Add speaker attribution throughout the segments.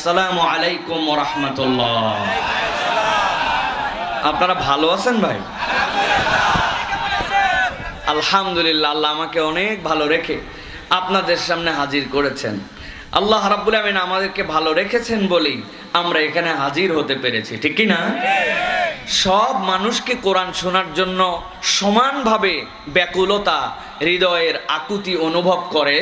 Speaker 1: আসসালামু আলাইকুম ওয়া রাহমাতুল্লাহ। আপনারা ভালো আছেন ভাই? আলহামদুলিল্লাহ, আল্লাহ আমাকে অনেক ভালো রেখে আপনাদের সামনে হাজির করেছেন। আল্লাহ রাব্বুল আমিন আমাদেরকে ভালো রেখেছেন বলেই আমরা এখানে হাজির হতে পেরেছি, ঠিক কি না? সব মানুষকে কোরআন শোনার জন্য সমানভাবে ব্যাকুলতা, হৃদয়ের আকুতি অনুভব করে।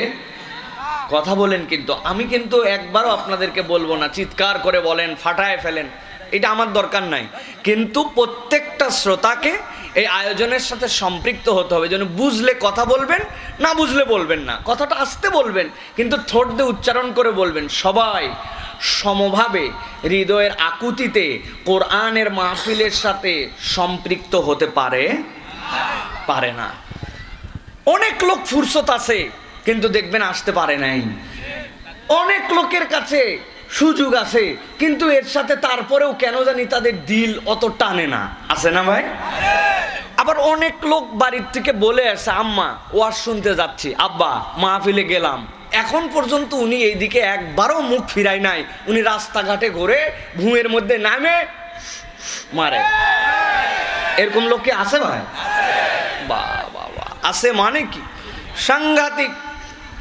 Speaker 1: কথা বলেন, কিন্তু আমি কিন্তু একবারও আপনাদেরকে বলবো না চিৎকার করে বলেন, ফাটায় ফেলেন, এটা আমার দরকার নাই। কিন্তু প্রত্যেকটা শ্রোতাকে এই আয়োজনের সাথে সম্পৃক্ত হতে হবে, যেন বুঝলে কথা বলবেন, না বুঝলে বলবেন না। কথাটা আস্তে বলবেন, কিন্তু ঠোঁট দিয়ে উচ্চারণ করে বলবেন। সবাই সমভাবে হৃদয়ের আকুতিতে কোরআনের মাহফিলের সাথে সম্পৃক্ত হতে পারে না। অনেক লোক ফুরসত আছে, কিন্তু দেখবেন আসতে পারে নাই। অনেক লোকের কাছে সুযোগ আছে, কিন্তু এর সাথে তারপরেও কেন জানি তাদের দিল অত টানে না। আছে না ভাই? আবার অনেক লোক বাড়ির থেকে বলে আসে, আম্মা ওয়াজ শুনতে যাচ্ছি, আব্বা মাহফিলে গেলাম, এখন পর্যন্ত উনি এইদিকে একবারও মুখ ফিরায় নাই। উনি রাস্তাঘাটে ঘুরে ঘুমের মধ্যে নামে মারে। এরকম লোক কি আছে ভাই? বাবা আছে মানে কি সাংঘাতিক।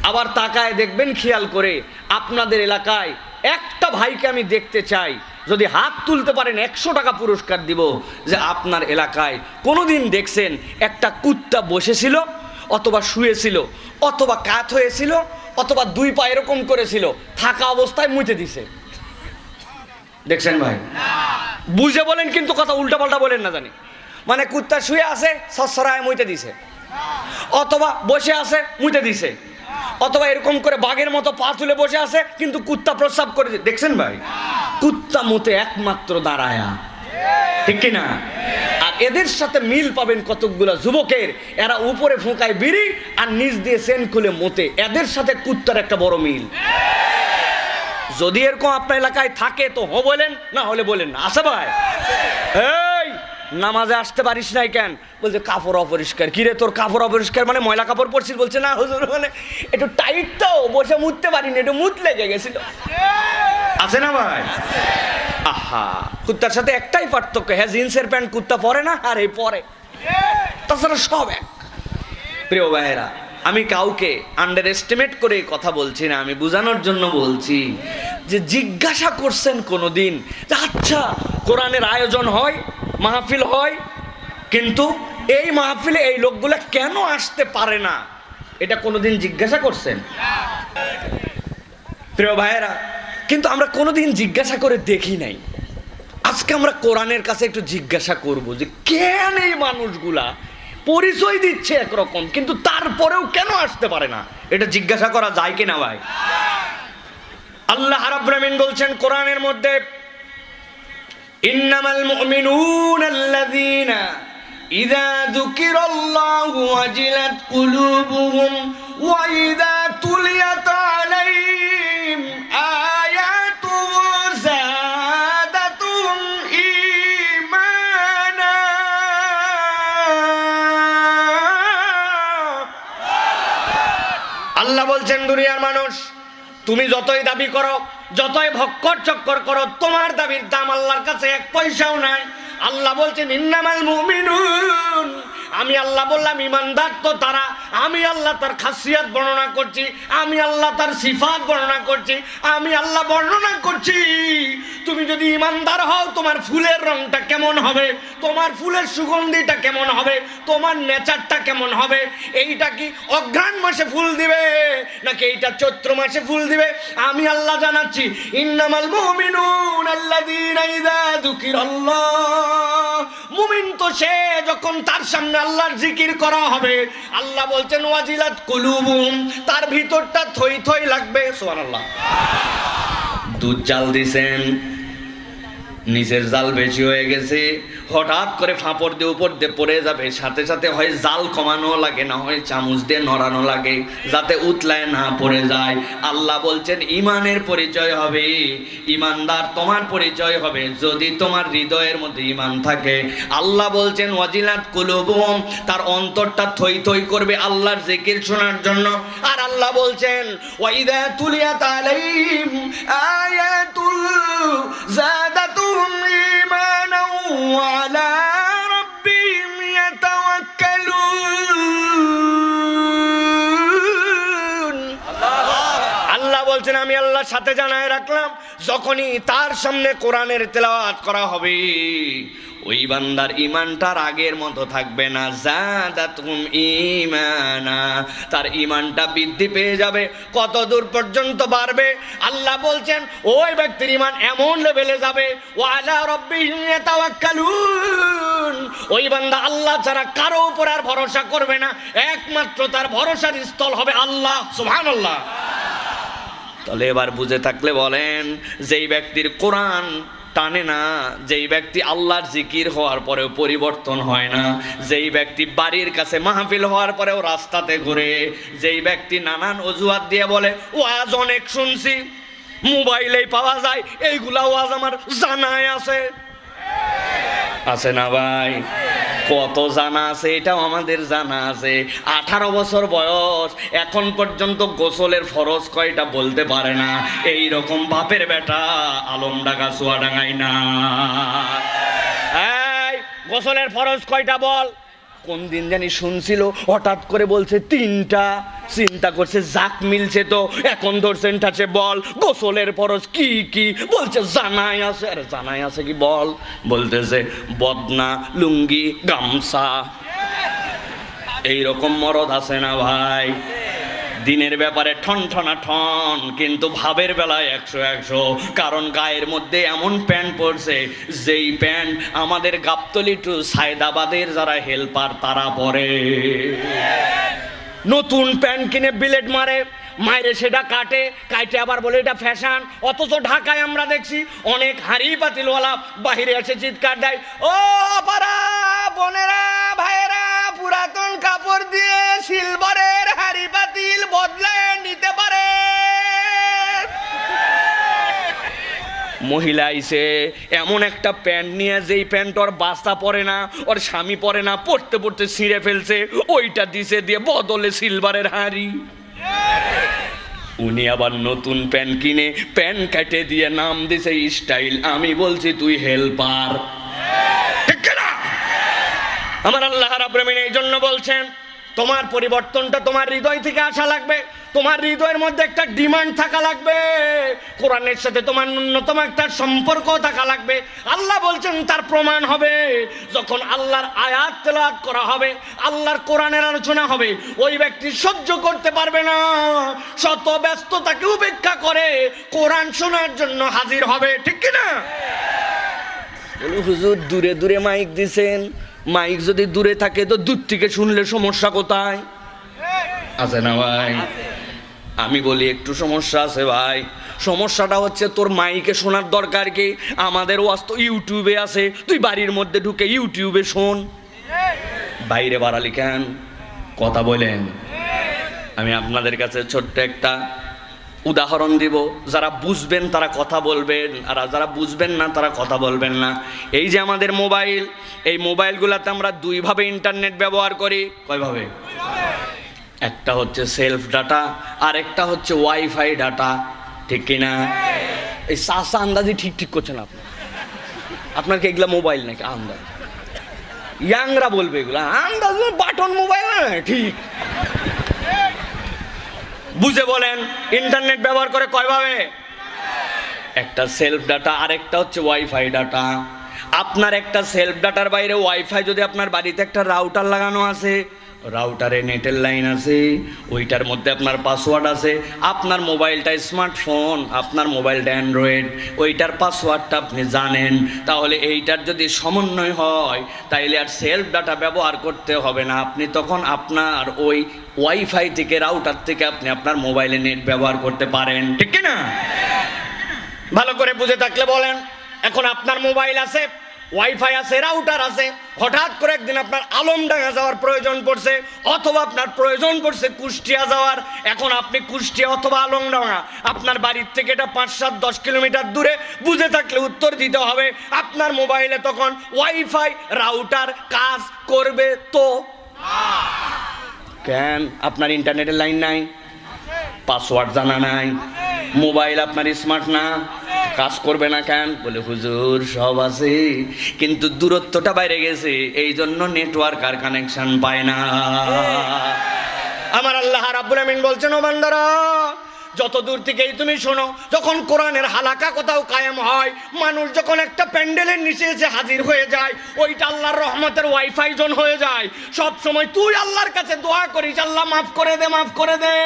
Speaker 1: আবার তাকায় দেখবেন, খেয়াল করে, আপনাদের এলাকায় একটা ভাইকে আমি দেখতে চাই, যদি হাত তুলতে পারেন 100 টাকা পুরস্কার দিব। যে আপনার এলাকায় কোনোদিন দেখছেন একটা কুত্তা বসেছিল, অথবা শুয়েছিল, অথবা কাত হয়েছিল, অথবা দুই পা এরকম করেছিল, থাকা অবস্থায় মুতে দিছে? দেখছেন ভাই? বুঝে বলেন, কিন্তু কথা উল্টাপাল্টা বলেন না জানি। মানে কুত্তা শুয়ে আছে, সসরায় মুতে দিছে, অথবা বসে আছে মুতে দিছে, অথবা এরকম করে বাঘের মতো পা তুলে বসে আছে, কিন্তু কুত্তা প্রস্রাব করে। দেখছেন ভাই? কুত্তা মুতে একমাত্র দাঁড়ায়া, ঠিক কিনা? আর এদের সাথে মিল পাবেন কতকগুলা যুবকের, এরা উপরে ফুঁকায় বিড়ি আর নিচ দিয়ে সেন খুলে মুতে। এদের সাথে কুত্তার একটা বড় মিল। যদি এরকম আপনার এলাকায় থাকে তো বলেন, না হলে বলেন না। আছে ভাই? এই নামাজে আসতে পারিস নাই কেন? বলছে কাপড় অপরিষ্কার। কিরে তোর কাপড় অপরিষ্কার মানে ময়লা কাপড় পরছিস? বলছে না হুজুর, মানে একটু টাইট তো, বসে মুততে পারিনি, একটু মুত লেগে গেছিল। আছে না ভাই? আহা, কুত্তার সাথে একটাই পার্থক্য, হ্যাঁ জিন্সের প্যান্ট কুত্তা পরে না, আর এই পরে, তাছাড়া সব এক। প্রিয় ভাইয়েরা, আমি কাউকে আন্ডার এস্টিমেট করে কথা বলছি না, আমি বোঝানোর জন্য বলছি যে জিজ্ঞাসা করছেন কোনোদিন যে আচ্ছা কোরআনের আয়োজন হয়, মাহফিল হয়, কিন্তু এই মাহফিলে এই লোকগুলা কেন আসতে পারে না? এটা কোনোদিন জিজ্ঞাসা করছেন? প্রিয় ভাইয়েরা, কিন্তু আমরা কোনোদিন জিজ্ঞাসা করে দেখি নাই। আজকে আমরা কোরআনের কাছে একটু জিজ্ঞাসা করব যে কেন এই মানুষগুলা পরিচয় দিচ্ছে একরকম, কিন্তু তারপরেও কেন আসতে পারে না? এটা জিজ্ঞাসা করা যায় কিনা ভাই? আল্লাহ রাব্বুল আমিন বলছেন কোরআনের মধ্যে, ইন্নামাল মুমিনুনাল্লাযীনা ইযা যুকিরাল্লাহু ওয়াজিলাত কুলুবুহুম ওয়া ইযা তুলিয়াত আলাইহিম আয়াতুহু যাদাতুহুম ঈমানা। আল্লাহ বলছেন, দুনিয়ার মানুষ, তুমি যতই দাবি করো, যতই ভক্কর চক্কর করো, তোমার দাবির দাম আল্লাহর কাছে 1 পয়সাও নাই। আল্লাহ বলছেন ইন্নামাল মুমিনুন, আমি আল্লাহ বললাম ইমানদার তো তারা। আমি আল্লাহ তার খাসিয়াত বর্ণনা করছি, আমি আল্লাহ তার সিফাত বর্ণনা করছি, আমি আল্লাহ বর্ণনা করছি। তুমি যদি ইমানদার হও, তোমার ফুলের রংটা কেমন হবে, তোমার ফুলের সুগন্ধিটা কেমন হবে, তোমার নেচারটা কেমন হবে, এইটা কি অঘ্রাণ মাসে ফুল দিবে নাকি এইটা চৈত্র মাসে ফুল দিবে, আমি আল্লাহ জানাচ্ছি। ইন্নামাল মুমিনুন আল্লাযীনা ইযা যুকিরাল্লাহ, মুমিন তো সে যখন তার সামনে আল্লাহর জিকির করা হবে, আল্লাহ বলছেন ওয়াজিলাত কুলুবুহুম, তার ভিতরটা থই থই লাগবে। সুবহানাল্লাহ। দুধ জাল দিছেন, নিচের জাল বেশি হয়ে গেছে, হঠাৎ করে ফাঁপড় দিয়ে উপর দিয়ে পড়ে যাবে, সাথে সাথে হয় জাল কমানো লাগে, না হয় চামচ দিয়ে নড়ানো লাগে যাতে উতলায় না পড়ে যায়। আল্লাহ বলছেন ইমানের পরিচয় হবে, ইমানদার তোমার পরিচয় হবে যদি তোমার হৃদয়ের মধ্যে ইমান থাকে। আল্লাহ বলছেন ওয়াজিলাত কুলুবুহুম, তার অন্তরটা থই থই করবে আল্লাহর জিকির শোনার জন্য। আর আল্লাহ বলছেন ওয়াইদা তুলিয়াত আলাইহিম আয়াতুল যাদাতুহুম ঈমানাও ওয়া আলা রাব্বিহিম ইয়াতাওয়াক্কালুন। আল্লাহ বলছেন আমি আল্লাহর সাথে জানায় রাখলাম, যখনই তার সামনে কোরআনের তেলাওয়াত করা হবে ওই বান্দার ইমানটার আগের মতো থাকবে না, যাদাতুহুম ঈমানা, তার ইমানটা বৃদ্ধি পেয়ে যাবে। কত দূর পর্যন্ত বাড়বে? আল্লাহ বলছেন ওই ব্যক্তির ইমান এমন লেভেলে যাবে ওয়া আলা রাব্বিহিম ইয়াতাওয়াক্কালুন, ওই বান্দা আল্লাহ ছাড়া কারো উপর আর ভরসা করবে না, একমাত্র তার ভরসার স্থল হবে আল্লাহ। সুবহানাল্লাহ। তাহলে এবার বুঝে থাকলে বলেন, যেই ব্যক্তির কোরআন টানে না, যেই ব্যক্তি আল্লাহর জিকির হওয়ার পরেও পরিবর্তন হয় না, যেই ব্যক্তি বাড়ির কাছে মাহফিল হওয়ার পরেও রাস্তাতে ঘুরে, যেই ব্যক্তি নানান অজুহাত দিয়ে বলে ওয়াজ অনেক শুনছি, মোবাইলেই পাওয়া যায়, এইগুলা ওয়াজ আমার জানাই আছে, আছে না ভাই? কত জানা আছে, এটাও আমাদের জানা আছে। 18 বছর বয়স, এখন পর্যন্ত গোসলের ফরজ কয়টা বলতে পারে না। এই রকম বাপের বেটা আলমডাঙ্গা চুয়াডাঙ্গায় না। এই গোসলের ফরজ কয়টা বল। কোন দিন জানি শুনছিল হঠাৎ করে বলছে 3টা, চিন্তা করছে জাক মিলছে তো এখন ধরছেন ঠাছে বল গোসলের ফরজ কি কি, বলছে জানাই আছে। আরে জানাই আছে কি বল, বলতেছে বদনা, লুঙ্গি, গামছা। এইরকম মরদ আছে না ভাই? দিনের ব্যাপারে ঠন ঠনা ঠন, কিন্তু ভাবের বেলায় 100। কারণ গায়ের মধ্যে এমন প্যান্ট পরছে যেই প্যান্ট আমাদের গাবতলী টু সায়দাবাদের যারা হেল্পার তারা পরে। নতুন প্যান্ট কিনে বিলেট মারে, মায়েরে সেটা কাটে আবার বলে এটা ফ্যাশন। অথচ ঢাকায় আমরা দেখছি অনেক হাড়ি পাতিলওয়ালা বাহিরে এসে চিৎকার দেয়, ও পাড়া বোনেরা ভাইয়েরা, পুরাতন কাপড় দিয়ে সিলভারের হাড়ি পাতিল বদলায় নিতে পারে। মহিলা আইসে এমন একটা প্যান্ট নিয়ে, যেই প্যান্ট ওর বাস্তা পরে না, ওর স্বামী পরে না, পড়তে পড়তে ছিঁড়ে ফেলছে, ওইটা দিছে দিয়ে বদলে সিলভারের হাড়ি। উনি আবার নতুন প্যান্ট কিনে প্যান্ট কেটে দিয়ে নাম দিছে স্টাইল। আমি বলছি তুই হেল্পার, ঠিক না? আমার আল্লাহ রাব্বুল আমিন এই জন্য বলছেন তোমার পরিবর্তনটা তোমার হৃদয় থেকে আসা লাগবে, তোমার হৃদয়ের মধ্যে একটা ডিমান্ড থাকা লাগবে, কোরআনের সাথে তোমার ন্যূনতম একটা সম্পর্ক থাকা লাগবে। আল্লাহ বলছেন তার প্রমাণ হবে যখন আল্লাহর আয়াত তেলাওয়াত করা হবে, আল্লাহর কোরআনের আলোচনা হবে, ওই ব্যক্তি সহ্য করতে পারবে না, শত ব্যস্ততাকে উপেক্ষা করে কোরআন শোনার জন্য হাজির হবে, ঠিক কি না? হুজুর দূরে দূরে মাইক দিছেন, মাইক যদি দূরে থাকে তো দূর থেকে শুনলে সমস্যা কোথায়? আছে না ভাই? আমি বলি একটু সমস্যা আছে ভাই। সমস্যাটা হচ্ছে তোর মাইকে শোনার দরকার কি? আমাদের ওয়াজ তো ইউটিউবে আছে, তুই বাড়ির মধ্যে ঢুকে ইউটিউবে শোন। বাইরে বাড়ালি কেন? কথা বলেন। আমি আপনাদের কাছে ছোট্ট একটা উদাহরণ দিব, যারা বুঝবেন তারা কথা বলবেন, আর যারা বুঝবেন না তারা কথা বলবেন না। এই যে আমাদের মোবাইল, এই মোবাইলগুলোতে আমরা দুইভাবে ইন্টারনেট ব্যবহার করি। কয়ভাবে? একটা হচ্ছে সেলফ ডাটা, আর একটা হচ্ছে ওয়াইফাই ডাটা, ঠিক কিনা? এই সাসা আন্দাজি ঠিক করছেন আপনি? আপনার কি এগুলা মোবাইল নাকি আন্দাজ? ইয়াংরা বলবে এগুলা আন্দাজ, বাটন মোবাইল না, ঠিক বুঝে বলেন। ইন্টারনেট ব্যবহার করে কয়ভাবে? একটা সেলফ ডাটা, আরেকটা হচ্ছে ওয়াইফাই ডাটা। আপনার একটা সেলফ ডাটার বাইরে ওয়াইফাই, যদি আপনার বাড়িতে একটা রাউটার লাগানো আছে, রাউটারে নেটের লাইন আছে, ওইটার মধ্যে আপনার পাসওয়ার্ড আছে, আপনার মোবাইলটা স্মার্টফোন, আপনার মোবাইলটা অ্যান্ড্রয়েড, ওইটার পাসওয়ার্ডটা আপনি জানেন, তাহলে এইটার যদি সমন্বয় হয় তাইলে আর সেলফ ডাটা ব্যবহার করতে হবে না। আপনি তখন আপনার ওই ওয়াইফাই থেকে, রাউটার থেকে আপনি আপনার মোবাইলে নেট ব্যবহার করতে পারেন, ঠিক কি না? ভালো করে বুঝে থাকলে বলেন।
Speaker 2: এখন আপনার মোবাইল আছে, ওয়াইফাই আছে, রাউটার আছে, হঠাৎ করে একদিন আপনার আলমডাঙ্গা যাওয়ার প্রয়োজন পড়ছে, অথবা আপনার প্রয়োজন পড়ছে কুষ্টিয়া যাওয়ার। এখন আপনি কুষ্টিয়া অথবা আলমডাঙ্গা, আপনার বাড়ির থেকে এটা 5-7-10 কিলোমিটার দূরে, বুঝে থাকলে উত্তর দিতে হবে। আপনার মোবাইলে তখন ওয়াইফাই রাউটার কাজ করবে তো? কেন? আপনার ইন্টারনেটের লাইন নাই, পাসওয়ার্ড জানা নাই, মোবাইল আপনার স্মার্ট না, কাজ করবে না কেন? বলে হুজুর সব আছে, কিন্তু দূরত্বটা বাইরে গেছে, এই জন্য নেটওয়ার্ক আর কানেকশন পায় না। আমার আল্লাহ রাব্বুল আমিন বলছেন, ও বান্দারা, যত দূর থেকেই তুমি শোনো, যখন কোরআনের হালাকা কোথাও কায়েম হয়, মানুষ যখন একটা প্যান্ডেলের নিচে এসে হাজির হয়ে যায়, ওইটা আল্লাহর রহমতের ওয়াইফাই জোন হয়ে যায়। সব সময় তুই আল্লাহর কাছে দোয়া করিস, আল্লাহ মাফ করে দে, মাফ করে দে।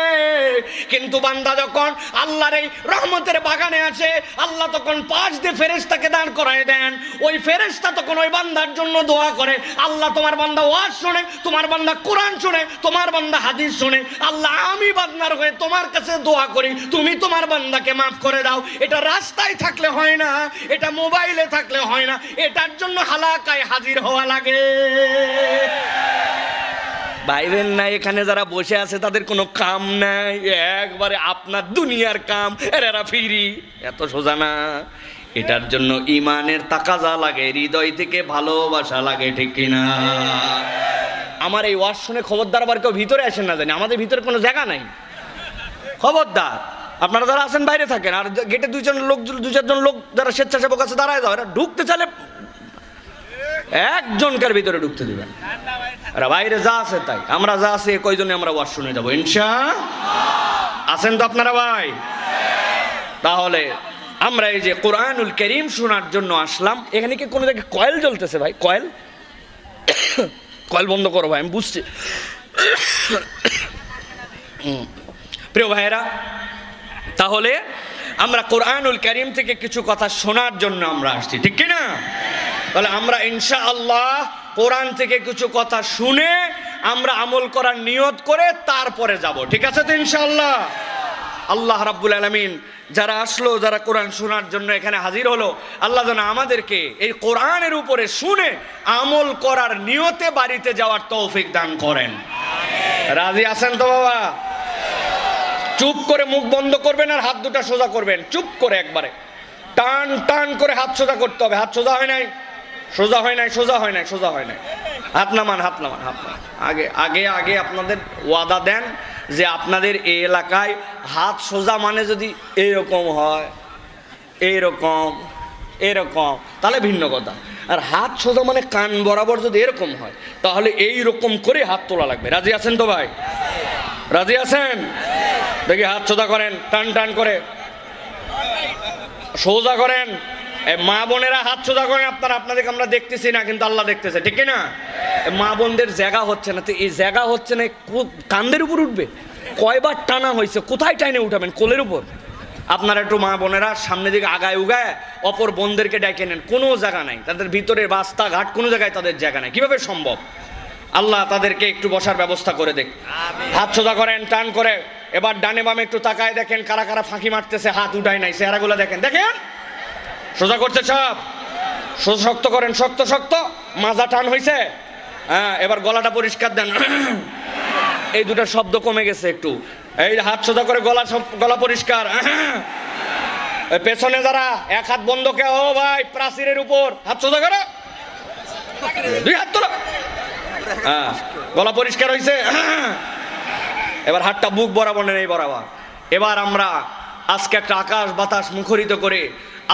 Speaker 2: কিন্তু বান্দা যখন আল্লাহর এই রহমতের বাগানে আসে, আল্লাহ তখন 5 দিয়ে ফেরেশতাকে দাঁড় করায় দেন। ওই ফেরেশতা তখন ওই বান্দার জন্য দোয়া করে। আল্লাহ, তোমার বান্দা ওয়াজ শোনে, তোমার বান্দা কোরআন শোনে, তোমার বান্দা হাদিস শোনে। আল্লাহ, আমি বান্দার হয়ে তোমার কাছে দোয়া করি, তুমি তোমার বান্দাকে মাফ করে দাও। এটা রাস্তায় থাকলে হয় না, এটা মোবাইলে থাকলে হয় না, এটার জন্য হালাকায় হাজির হওয়া লাগে। ভাইবেন না, এখানে যারা বসে আছে তাদের কোনো কাম নাই, একবারে আপনার দুনিয়ার কাম, এরা ফিরি, এত সোজা না। এটার জন্য ইমানের তাকাজা লাগে, হৃদয় থেকে ভালোবাসা লাগে, ঠিক কিনা? আমার এই ওয়াজ শুনে খবরদার আবার কেউ ভিতরে আসেন না, জানি আমাদের ভিতরে কোনো জায়গা নাই, খবরদার। আপনারা যারা আছেন বাইরে থাকেন, আর গেটে 2-4জন লোক যারা স্বেচ্ছাসেবক আছে দাঁড়ায় যাও, এরা ঢুকতে চাইলে একজনকার ভিতরে ঢুকতে দিবেন, আর বাইরে যা আছে তাই। আমরা যা আছে কয়জনে আমরা ওয়াজ শুনে যাবো ইনশাআল্লাহ। আছেন তো আপনারা ভাই? তাহলে আমরা এই যে কোরআনুল কারীম শোনার জন্য আসলাম। এখানে কি কোনো জায়গায় কয়েল জ্বলতেছে ভাই? কয়েল কয়েল বন্ধ করো ভাই, আমি বুঝছি। প্রিয় ভাইয়েরা, তাহলে আমরা কোরআনুল কারীম থেকে কিছু কথা শোনার জন্য আমরা আসছি, ঠিক কি না? তাহলে আমরা ইনশাআল্লাহ কোরআন থেকে কিছু কথা শুনে আমরা আমল করার নিয়ত করে তারপরে যাব, ঠিক আছে তো ইনশাআল্লাহ? আল্লাহ রাব্বুল আলামিন যারা আসলো, যারা কোরআন শোনার জন্য এখানে হাজির হলো, আল্লাহ যেন আমাদেরকে এই কোরআনের উপরে শুনে আমল করার নিয়তে বাড়িতে যাওয়ার তৌফিক দান করেন। রাজি আছেন তো বাবা? চুপ করে মুখ বন্ধ করবেন আর হাত দুটা সোজা করবেন, চুপ করে একবারে টান টান করে হাত সোজা করতে হবে। হাত সোজা হয় নাই, সোজা হয় নাই, সোজা হয় নাই, সোজা হয় নাই। হাত নামান, হাত নামান, হাত নামান। আগে আগে আগে আপনাদের ওয়াদা দেন যে আপনাদের এই এলাকায় হাত সোজা মানে যদি এইরকম হয়, এইরকম এরকম, তাহলে ভিন্ন কথা। আর হাত সোজা মানে কান বরাবর যদি এরকম হয়, তাহলে এইরকম করে হাত তোলা লাগবে। রাজি আছেন তো ভাই? রাজি আছেন? দেখি হাত সোজা করেন, টান টান করে সোজা করেন। মা বোনেরা হাত সোজা করেন। আপনাদেরকে আমরা দেখতেছি না, কিন্তু আল্লাহ দেখতেছে, ঠিক না? মা বোনদের জায়গা হচ্ছে না, তো এই জায়গা হচ্ছে না, কান্দের উপর উঠবে। কয়বার টানা হয়েছে, কোথায় টাইনে উঠাবেন? কোলের উপর। আপনারা একটু মা বোনেরা সামনে দিকে আগায় উগায় অপর বোনদেরকে ডেকে নেন, কোনো জায়গা নাই তাদের ভিতরে, রাস্তাঘাট কোনো জায়গায় তাদের জায়গা নাই। কিভাবে সম্ভব? আল্লাহ তাদেরকে একটু বসার ব্যবস্থা করে দেখ। হাত সোজা করেন, টান করে। এবার ডানে বামে একটু তাকায় দেখেন কারা কারা ফাঁকি মারতেছে, হাত উঠায় নাই, চেহারাগুলো দেখেন, দেখেন সোজা করছে সব। সোজা শক্ত করেন, শক্ত শক্ত। মাজা টান হয়েছে, হ্যাঁ। এবার গলাটা পরিষ্কার দেন, এই দুটো শব্দ কমে গেছে একটু। এই হাত সোজা করে গলা পরিষ্কার। পেছনে যারা এক হাত বন্ধ কে, ও ভাই প্রাচীরের উপর হাত সোজা করো, 2 হাত তোলো, হ্যাঁ। গলা পরিষ্কার হয়েছে। এবার হাতটা বুক বরাবর নেই, বরাবর। এবার আমরা আজকে একটা আকাশ বাতাস মুখরিত করে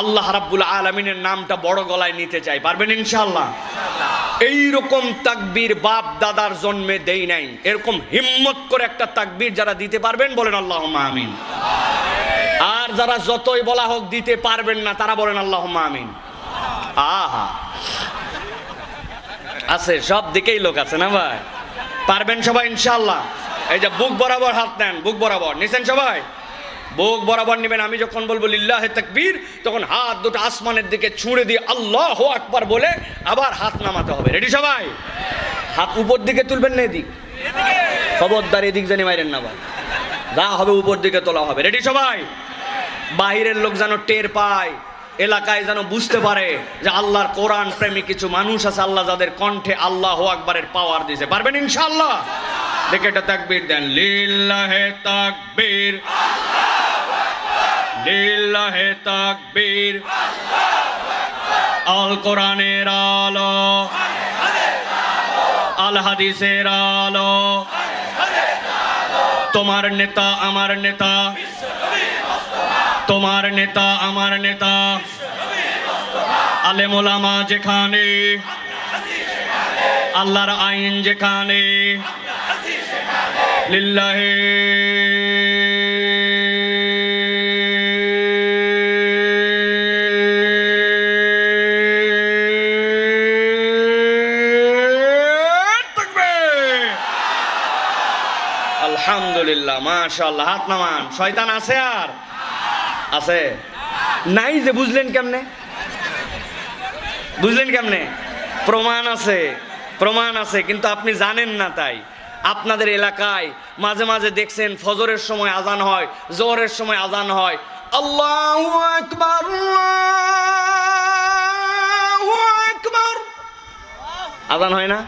Speaker 2: আল্লাহ রাব্বুল আলামিনের নামটা বড় গলায় নিতে চাই। পারবেন ইনশাআল্লাহ? এইরকম তাকবীর বাপ দাদার জন্মে দেই নাই। এরকম হিম্মত করে একটা তাকবীর যারা দিতে পারবেন বলেন আল্লাহুম্মা আমিন। আর যারা যতই বলা হোক দিতে পারবেন না, তারা বলেন আল্লাহুম্মা আমিন। আহা, আছে সব দিকেই লোক আছে না ভাই? পারবেন সবাই ইনশাআল্লাহ? এই যে বুক বরাবর হাত নেন, বুক বরাবর নিছেন সবাই, বুক বরাবর নেবেন। আমি যখন বলবো লিল্লাহে তাকবীর, তখন হাত দুটো আসমানের দিকে ছুঁড়ে দিয়ে আল্লাহু আকবার বলে আবার হাত নামাতে হবে। রেডি সবাই? হাত উপর দিকে তুলবেন না এদিক, খবরদার এদিক জানি মাইরেন না ভাই, যা হবে উপর দিকে তোলা হবে। রেডি সবাই? বাহিরের লোক যেন টের পায় এলাকায় যেন বুঝতে পারে যে আল্লাহর কোরআন প্রেমী কিছু মানুষ আছে, আল্লাহ যাদের কণ্ঠে আল্লাহু আকবারের পাওয়ার দিয়েছে। পারবেন ইনশাআল্লাহ? দেখে এটা তাকবীর দেন, লিল্লাহে তাকবীর, লিল্লাহে তাকবীর। আল কোরআনের আলো, আল হাদিসের আলো, তোমার নেতা আমার নেতা, তোমার নেতা আমার নেতা, আলেম ওলামা যেখানে, আল্লাহর আইন যেখানে, লিল্লাহে আলহামদুলিল্লাহ, মাশাআল্লাহ। হাত নামান। শয়তান আছে? আর আছে নাই যে বুঝলেন কেমনে? বুঝলেন কেমনে? প্রমাণ আছে, প্রমাণ আছে, কিন্তু আপনি জানেন না। তাই আপনাদের এলাকায় মাঝে মাঝে দেখছেন ফজরের সময় আজান হয়, জোহরের সময় আজান হয়, আল্লাহু আকবার, আল্লাহু আকবার, আজান হয় না?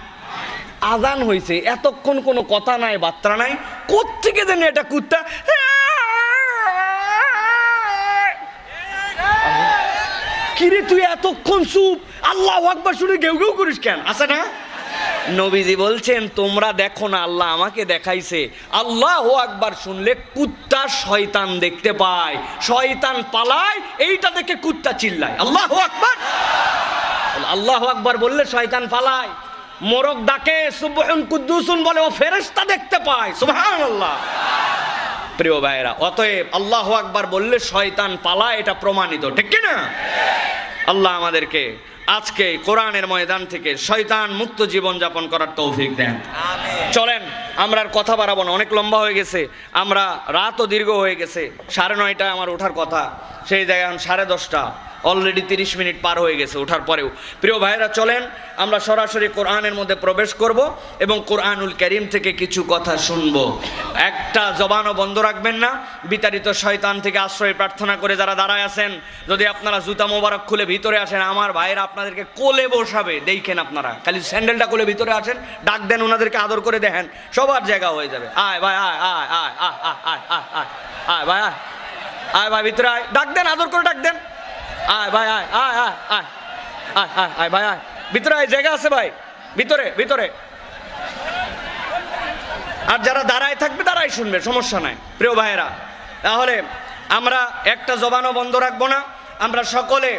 Speaker 2: আজান হইছে, এতক্ষণ কোনো কথা নাই, বার্তা নাই, কোত্থেকে জানি এটা কুত্তা, কিরে তুই এতক্ষণ চুপ, আল্লাহু আকবার শুনে গেউ গেউ করিস কেন? আছে না? নবীজি বলছেন তোমরা দেখো না, আল্লাহ আমাকে দেখাইছে, আল্লাহু আকবার শুনলে কুত্তা শয়তান দেখতে পায়, শয়তান পালায়, এইটা দেখে কুত্তা চিল্লায়। আল্লাহু আকবার, আল্লাহু আকবার বললে শয়তান পালায়। মোরগ ডাকে সুবহান কুদ্দুসুন বলে, ও ফেরেশতা দেখতে পায়। সুবহানাল্লাহ। প্রিয় ভাইরা, অতএব আল্লাহু আকবার বললে শয়তান পালায়, এটা প্রমাণিত, ঠিক কি না? আল্লাহ আমাদেরকে আজকে কোরআনের ময়দান থেকে শয়তান মুক্ত জীবন যাপন করার তৌফিক দেন। চলেন আমরা আর কথা বাড়াবো না, অনেক লম্বা হয়ে গেছে, আমরা রাতও দীর্ঘ হয়ে গেছে। 9:30 আমার ওঠার কথা, সেই জায়গায় এখন 10:30, অলরেডি 30 মিনিট পার হয়ে গেছে ওঠার পরেও। প্রিয় ভাইরা, চলেন আমরা সরাসরি কোরআনের মধ্যে প্রবেশ করব এবং কোরআনুল কারীম থেকে কিছু কথা শুনব। একটা জবানও বন্ধ রাখবেন না। বিতাড়িত শয়তান থেকে আশ্রয় প্রার্থনা করে যারা দাঁড়ায় আছেন, যদি আপনারা জুতা মোবারক খুলে ভিতরে আসেন, আমার ভাইরা আপনাদেরকে কোলে বসাবে, দেখেন আপনারা খালি স্যান্ডেলটা খুলে ভিতরে আসেন, ডাক দেন, ওনাদেরকে আদর করে দেখেন, সবার জায়গা হয়ে যাবে। আয় ভাই, আয় আয় আয় আয় আয় আয় আয় আয় ভাই, আয় আয় ভাই, ভিতরে আয়, ডাক দেন, আদর করে ডাক দেন, আয় ভাই, আয় আয় আয় আয় আয় আয় আয় ভাই, আয় ভিতরে আয়, জায়গা আছে ভাই, ভিতরে ভিতরে। আর যারা দাঁড়ায় থাকবে দাঁড়ায় শুনবে, সমস্যা নাই। প্রিয় ভাইয়েরা, তাহলে আমরা একটা জবানও বন্ধ রাখবো না। আমরা সকলে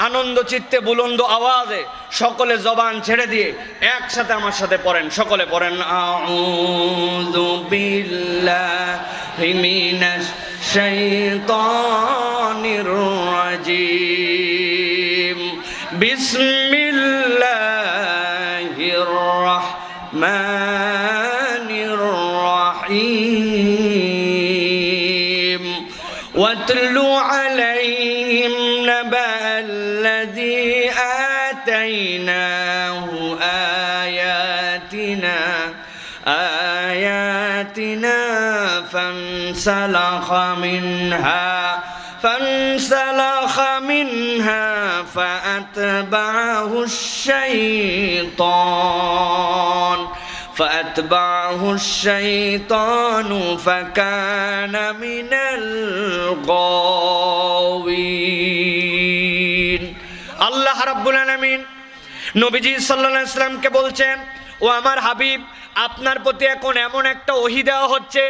Speaker 2: আনন্দ চিত্তে বুলন্দ আওয়াজে সকলে জবান ছেড়ে দিয়ে একসাথে আমার সাথে পড়েন, সকলে পড়েন, আউযু বিল্লাহি মিনাশ শাইতানির রাজিম, বিসমিল্লাহির রাহমানির রাহিম, ওয়াতলু আলাইহিম নাবাল্লাযী আতাইনাহু আয়াতিনা فانسلخ منها فأتبعه الشيطان فكان من الغاوين। আল্লাহ রাব্বুল আলামিন নবীজি সাল্লাল্লাহু আলাইহি ওয়াসাল্লামকে বলছেন, ও আমার হাবিব, আপনার প্রতি এখন এমন একটা ওহী দেওয়া হচ্ছে,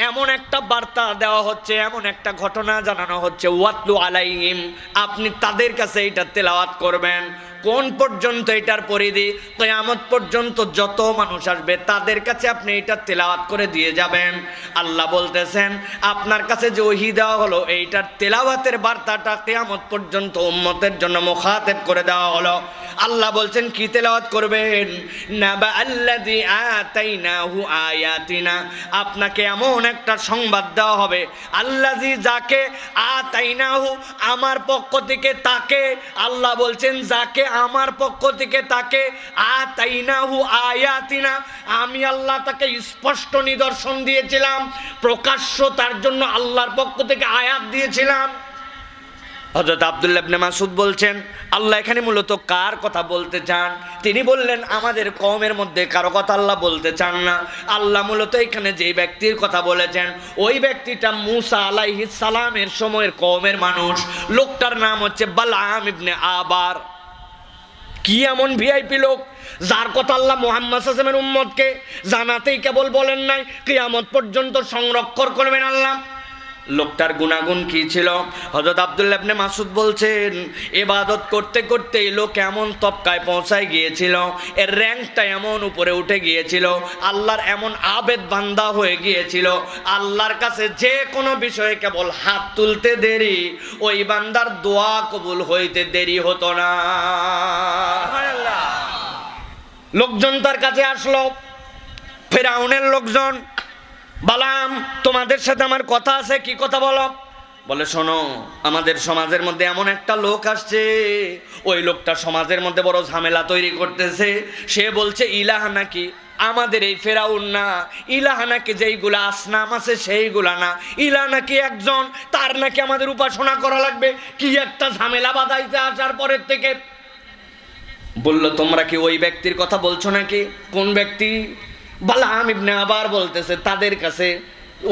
Speaker 2: এমন একটা বার্তা দেওয়া হচ্ছে, এমন একটা ঘটনা জানানো হচ্ছে, ওয়াতলু আলাইহিম, আপনি তাদের কাছে এটা তেলাওয়াত করবেন। কোন পর্যন্ত? এটার পরিধি কিয়ামত পর্যন্ত যত মানুষ আসবে তাদের কাছে আপনি এটা তেলাওয়াত করে দিয়ে যাবেন। আল্লাহ বলতেছেন আপনার কাছে যে ওহী দেওয়া হলো, এইটার তেলাওয়াতের বার্তাটা কিয়ামত পর্যন্ত উম্মতের জন্য মুখাতেব করে দেওয়া হলো। আল্লাহ বলছেন কি তেলাওয়াত করবেন? নাবা আল্লাযী আতাইনাহু আয়াতিনা, আপনাকে এমন একটা সংবাদ দেওয়া হবে, আল্লাযী, যাকে, আতাইনাহু, আমার পক্ষ থেকে তাকে, আল্লাহ বলছেন যাকে আমার পক্ষ থেকে তাকে, আতাইনাহু আয়াতিনা, আমি আল্লাহ তাকে স্পষ্ট নিদর্শন দিয়েছিলাম, প্রকাশ্য তার জন্য আল্লাহর পক্ষ থেকে আয়াত দিয়েছিলাম। হযরত আব্দুল্লাহ ইবনে মাসউদ বলছেন, আল্লাহ এখানে মূলত কার কথা বলতে চান? তিনি বললেন, আমাদের কওমের মধ্যে কারো কথা আল্লাহ বলতে চান না। আল্লাহ মূলত এখানে যে ব্যক্তির কথা বলেছেন, ওই ব্যক্তিটা মূসা আলাইহিস সালামের সময়ের কওমের মানুষ। লোকটার নাম হচ্ছে বালআম ইবনে আবার। কি এমন ভিআইপি লোক যার কথা আল্লাহ মুহাম্মদ সাল্লাল্লাহু আলাইহি ওয়াসাল্লামের উম্মতকে জানাতেই কেবল বলেন নাই, কিয়ামত পর্যন্ত সংরক্ষণ করবেন আল্লাহ। লোকটার গুণাগুণ কি ছিল? হযরত আব্দুল্লাহ ইবনে মাসউদ বলছেন, ইবাদত করতে করতে এই লোক এমন তবকায় পৌঁছায় গিয়েছিল, এর র্যাঙ্কটা এমন উপরে উঠে গিয়েছিল, আল্লাহর এমন আবেদ বান্দা হয়ে গিয়েছিল, আল্লাহর কাছে যে কোনো বিষয়ে কেবল হাত তুলতে দেরি, ওই বান্দার দোয়া কবুল হইতে দেরি হতো না। লোকজন তার কাছে আসলো, ফেরাউনের লোকজন, বালাম তোমাদের সাথে আমার কথা আছে, কি কথা বলো? বলে, শোনো, আমাদের সমাজের মধ্যে এমন একটা লোক আসছে, ওই লোকটা সমাজের মধ্যে বড় ঝামেলা তৈরি করতেছে। সে বলছে ইলাহ নাকি আমাদের এই ফেরাউন না, ইলাহ নাকি যেইগুলা আসনাম আছে সেইগুলা না, ইলাহ নাকি একজন, তার নাকি আমাদের উপাসনা করা লাগবে। কি একটা ঝামেলা বাঁধাইতে আসার পরের থেকে। বলল, তোমরা কি ওই ব্যক্তির কথা বলছো নাকি? কোন ব্যক্তি? বালআম ইবনে আবার বলতেছে, তাদের কাছে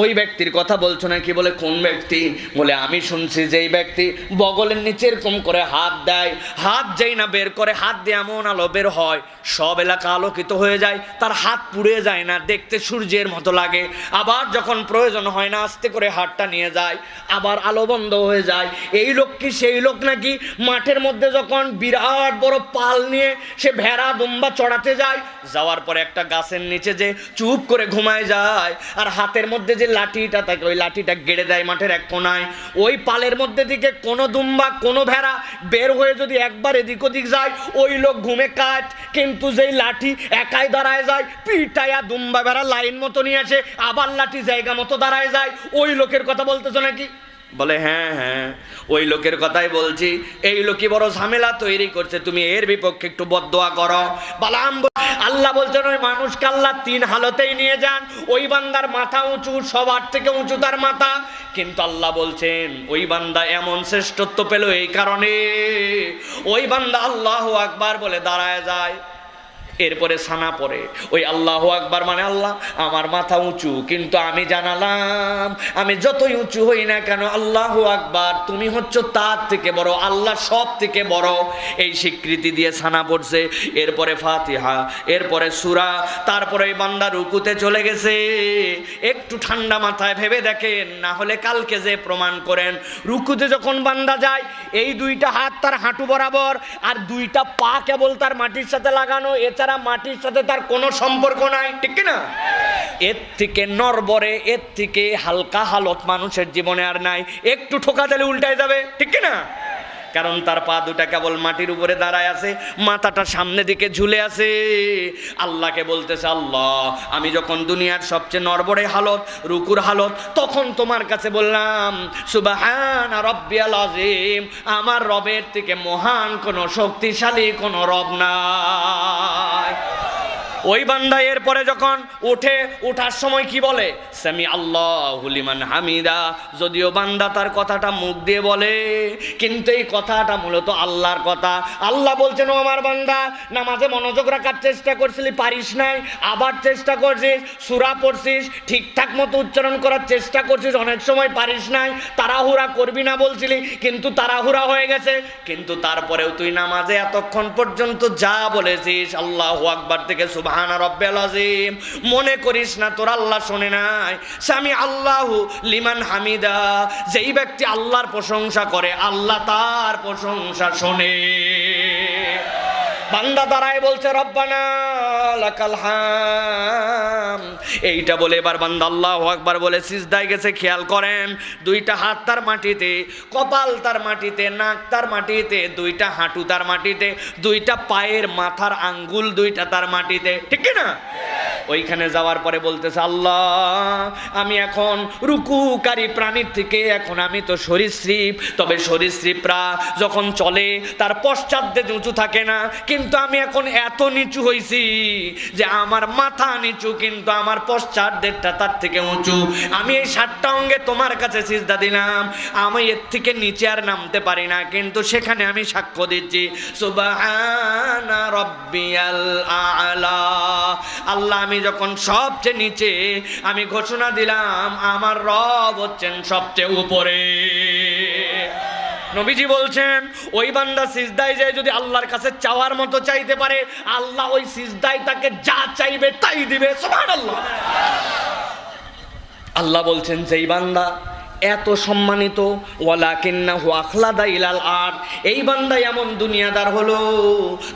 Speaker 2: ওই ব্যক্তির কথা বলছো নাকি? বলে, কোন ব্যক্তি? বলে, আমি শুনছি যেই ব্যক্তি বগলের নিচে এরকম করে হাত দেয়, হাত যেই না বের করে, হাত দিয়ে এমন আলো বের হয়, সব এলাকা আলোকিত হয়ে যায়, তার হাত পুড়ে যায় না, দেখতে সূর্যের মতো লাগে। আবার যখন প্রয়োজন হয় না, আস্তে করে হাতটা নিয়ে যায়, আবার আলো বন্ধ হয়ে যায়। এই লোক কি সেই লোক নাকি মাঠের মধ্যে যখন বিরাট বড় পাল নিয়ে সে ভেড়া দুম্বা চড়াতে যায়, যাওয়ার পরে একটা গাছের নিচে যে চুপ করে ঘুমায় যায়, আর হাতের মধ্যে যে লাঠিটা থাকে, ওই লাঠিটা গেড়ে দেয় মাঠের এক কোনায়, ওই পালের মধ্যে দিকে কোনো দুম্বা কোনো ভেড়া বের হয়ে যদি একবার এদিক ওদিক যায়, ওই লোক ঘুমে কাট, কিন্তু যেই লাঠি একাই দাঁড়ায় যায়, পিটায়া দুম্বা ভেড়া লাইন মতো নিয়ে আসে, আবার লাঠি জায়গা মতো দাঁড়ায় যায়, ওই লোকের কথা বলতেছো নাকি? বলে, হ্যাঁ হ্যাঁ, ওই লোকের কথাই বলছি। এই লোকই বড় ঝামেলা তৈরি করছে, তুমি এর বিপক্ষে একটু বদদোয়া করো। বালাম, আল্লাহ বলছেন, ওই মানুষকে আল্লাহ তিন হালতেই নিয়ে যান। ওই বান্দার মাথা উঁচু, সবার থেকে উঁচু তার মাথা, কিন্তু আল্লাহ বলছেন ওই বান্দা এমন শ্রেষ্ঠত্ব পেল এই কারণে, ওই বান্দা আল্লাহু আকবার বলে দাঁড়ায় যায়, এরপরে সানা পড়ে। ওই আল্লাহু আকবার মানে, আল্লাহ আমার মাথা উঁচু, কিন্তু আমি জানালাম আমি যতই উঁচু হই না কেন, আল্লাহু আকবার তুমি হচ্ছ তার থেকে বড়, আল্লাহ সব থেকে বড়, এই স্বীকৃতি দিয়ে সানা পড়ছে। এরপরে ফাতিহা, এরপরে সূরা, তারপরে এই বান্দা রুকুতে চলে গেছে। একটু ঠান্ডা মাথায় ভেবে দেখেন, না হলে কালকে যে প্রমাণ করেন। রুকুতে যখন বান্দা যায়, এই দুইটা হাত তার হাঁটু বরাবর, আর দুইটা পা কেবল তার মাটির সাথে লাগানো, এছাড়া মাটির সাথে তার কোনো সম্পর্ক নাই, ঠিক না? এর থেকে নরবরে, এর থেকে হালকা হালত মানুষের জীবনে আর নাই। একটু ঠোকা দিলে উল্টায় যাবে, ঠিক না? কারণ তার পা দুটা কেবল মাটির উপরে দাঁড়ায় আছে, মাথাটা সামনের দিকে ঝুলে আছে। আল্লাহকে বলতেছে, আল্লাহ আমি যখন দুনিয়ার সবচেয়ে নরবরে হালত, রুকুর হালত, তখন তোমার কাছে বললাম সুবহানা রাব্বিয়াল আযীম, আমার রবের থেকে মহান কোন শক্তিশালী কোন রব নাই। ওই বান্দা এরপরে যখন ওঠার সময় কি বলে? সামি আল্লাহু লিমান হামিদা। যদিও বান্দা তার কথাটা মুখ দিয়ে বলে, কিন্তু এই কথাটা মূলত আল্লাহর কথা। আল্লাহ বলছেন, ও আমার বান্দা, নামাজে মনোযোগ রাখার চেষ্টা করছিলি, পারিস নাই, আবার চেষ্টা করছিস, সূরা পড়ছিস, ঠিকঠাক মতো উচ্চারণ করার চেষ্টা করছিস, অনেক সময় পারিস নাই, তাড়াহুড়া করবি না বলছিলি, কিন্তু তাড়াহুড়া হয়ে গেছে, কিন্তু তারপরেও তুই নামাজে এতক্ষণ পর্যন্ত যা বলেছিস আল্লাহু আকবার থেকে সুবহানা রাব্বিয়াল আযীম, মনে করিস না তোর আল্লাহ শোনে নাই? সামি আল্লাহু লিমান হামিদা, যেই ব্যক্তি আল্লাহর প্রশংসা করে, আল্লাহ তার প্রশংসা শোনে। বান্দা দাঁড়ায় বলছে, রব্বানা লাকাল হাম, এইটা বলে এবার বান্দা আল্লাহু আকবার বলে সিজদায় গেছে। খেয়াল করেন, দুইটা হাত তার মাটিতে, কপাল তার মাটিতে, নাক তার মাটিতে, দুইটা হাঁটু তার মাটিতে, দুইটা পায়ের মাথার আঙ্গুল দুইটা তার মাটিতে, ঠিক না? ওইখানে যাওয়ার পরে বলতেছে, আল্লাহ আমি এখন রুকুকারী প্রাণীর থেকে এখন আমি তো সরীসৃপ, তবে সরীসৃপরা যখন চলে তার পশ্চাৎ উঁচু থাকে না, কিন্তু আমি এখন এত নিচু হইছি যে আমার মাথা নিচু কিন্তু আমার পশ্চাৎটা তার থেকে উঁচু। আমি এই 7টা অঙ্গে তোমার কাছে সিজদা দিলাম, আমি এর থেকে নিচে আর নামতে পারি না, কিন্তু সেখানে আমি সাক্ষ্য দিচ্ছি সুবহানা রাব্বিয়াল আ'লা। আল্লাহ আমি যখন সবচেয়ে নিচে, আমি ঘোষণা দিলাম আমার রব হচ্ছেন সবচেয়ে উপরে। নবীজি বলছেন ওই বান্দা সিজদায় যায় যদি আল্লাহর কাছে চাওয়ার মতো চাইতে পারে, আল্লাহ ওই সিজদায় তাকে যা চাইবে তাই দিবে। সুবহানাল্লাহ। আল্লাহ বলছেন যেই বান্দা এত সম্মানিত, ওয়ালাকিন্নাহু আখলাদা ইলাল আরদ, এই বান্দা এমন দুনিয়াদার হলো,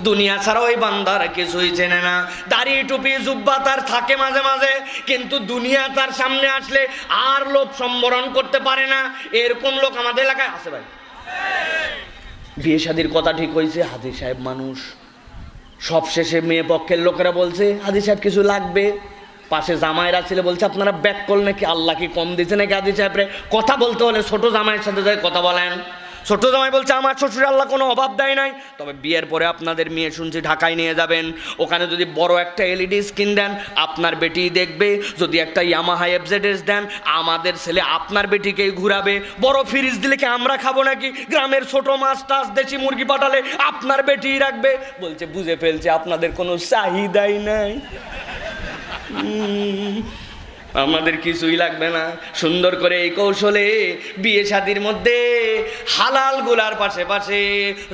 Speaker 2: দুনিয়া ছাড়া ওই বান্দার কিছুই চেনে না। দাড়ি টুপি জুব্বা তার থাকে মাঝে মাঝে, কিন্তু দুনিয়া তার সামনে আসলে আর লোভ সম্বরণ করতে পারে না। এরকম লোক আমাদের এলাকায় আছে ভাই। বিয়ে শাদির কথা ঠিক হয়েছে, হাজী সাহেব মানুষ, সবশেষে মেয়ে পক্ষের লোকেরা বলছে হাজী সাহেব কিছু লাগবে, পাশে জামাইরা ছিল বলছে আপনারা ব্যাক কল নাকি আল্লাহ কি কম দিয়েছে নাকি হাজী সাহেবরে। কথা বলতে হলে ছোট জামাইয়ের সাথে যাই কথা বলেন। ছোট জামাই বলছে আমার শ্বশুর আল্লাহ কোনো অভাব দেয় নাই, তবে বিয়ের পরে আপনাদের মেয়ে শুনছি ঢাকায় নিয়ে যাবেন, ওখানে যদি বড় একটা এলইডি স্ক্রিন দেন আপনার বেটি দেখবে, যদি একটা ইয়ামাহা এফজেডএস দেন আমাদের ছেলে আপনার বেটিকেই ঘুরাবে, বড় ফ্রিজ দিলে কি আমরা খাবো নাকি, গ্রামের ছোট মাছ টাছ দেশি মুরগি পাঠালে আপনার বেটিই রাখবে। বলছে বুঝে ফেলছে আপনাদের কোনো চাহিদাই নাই, আমাদের কিছুই লাগবে না। সুন্দর করে এই কৌশলে বিয়ে শাদির মধ্যে হালাল গুলার পাশে পাশে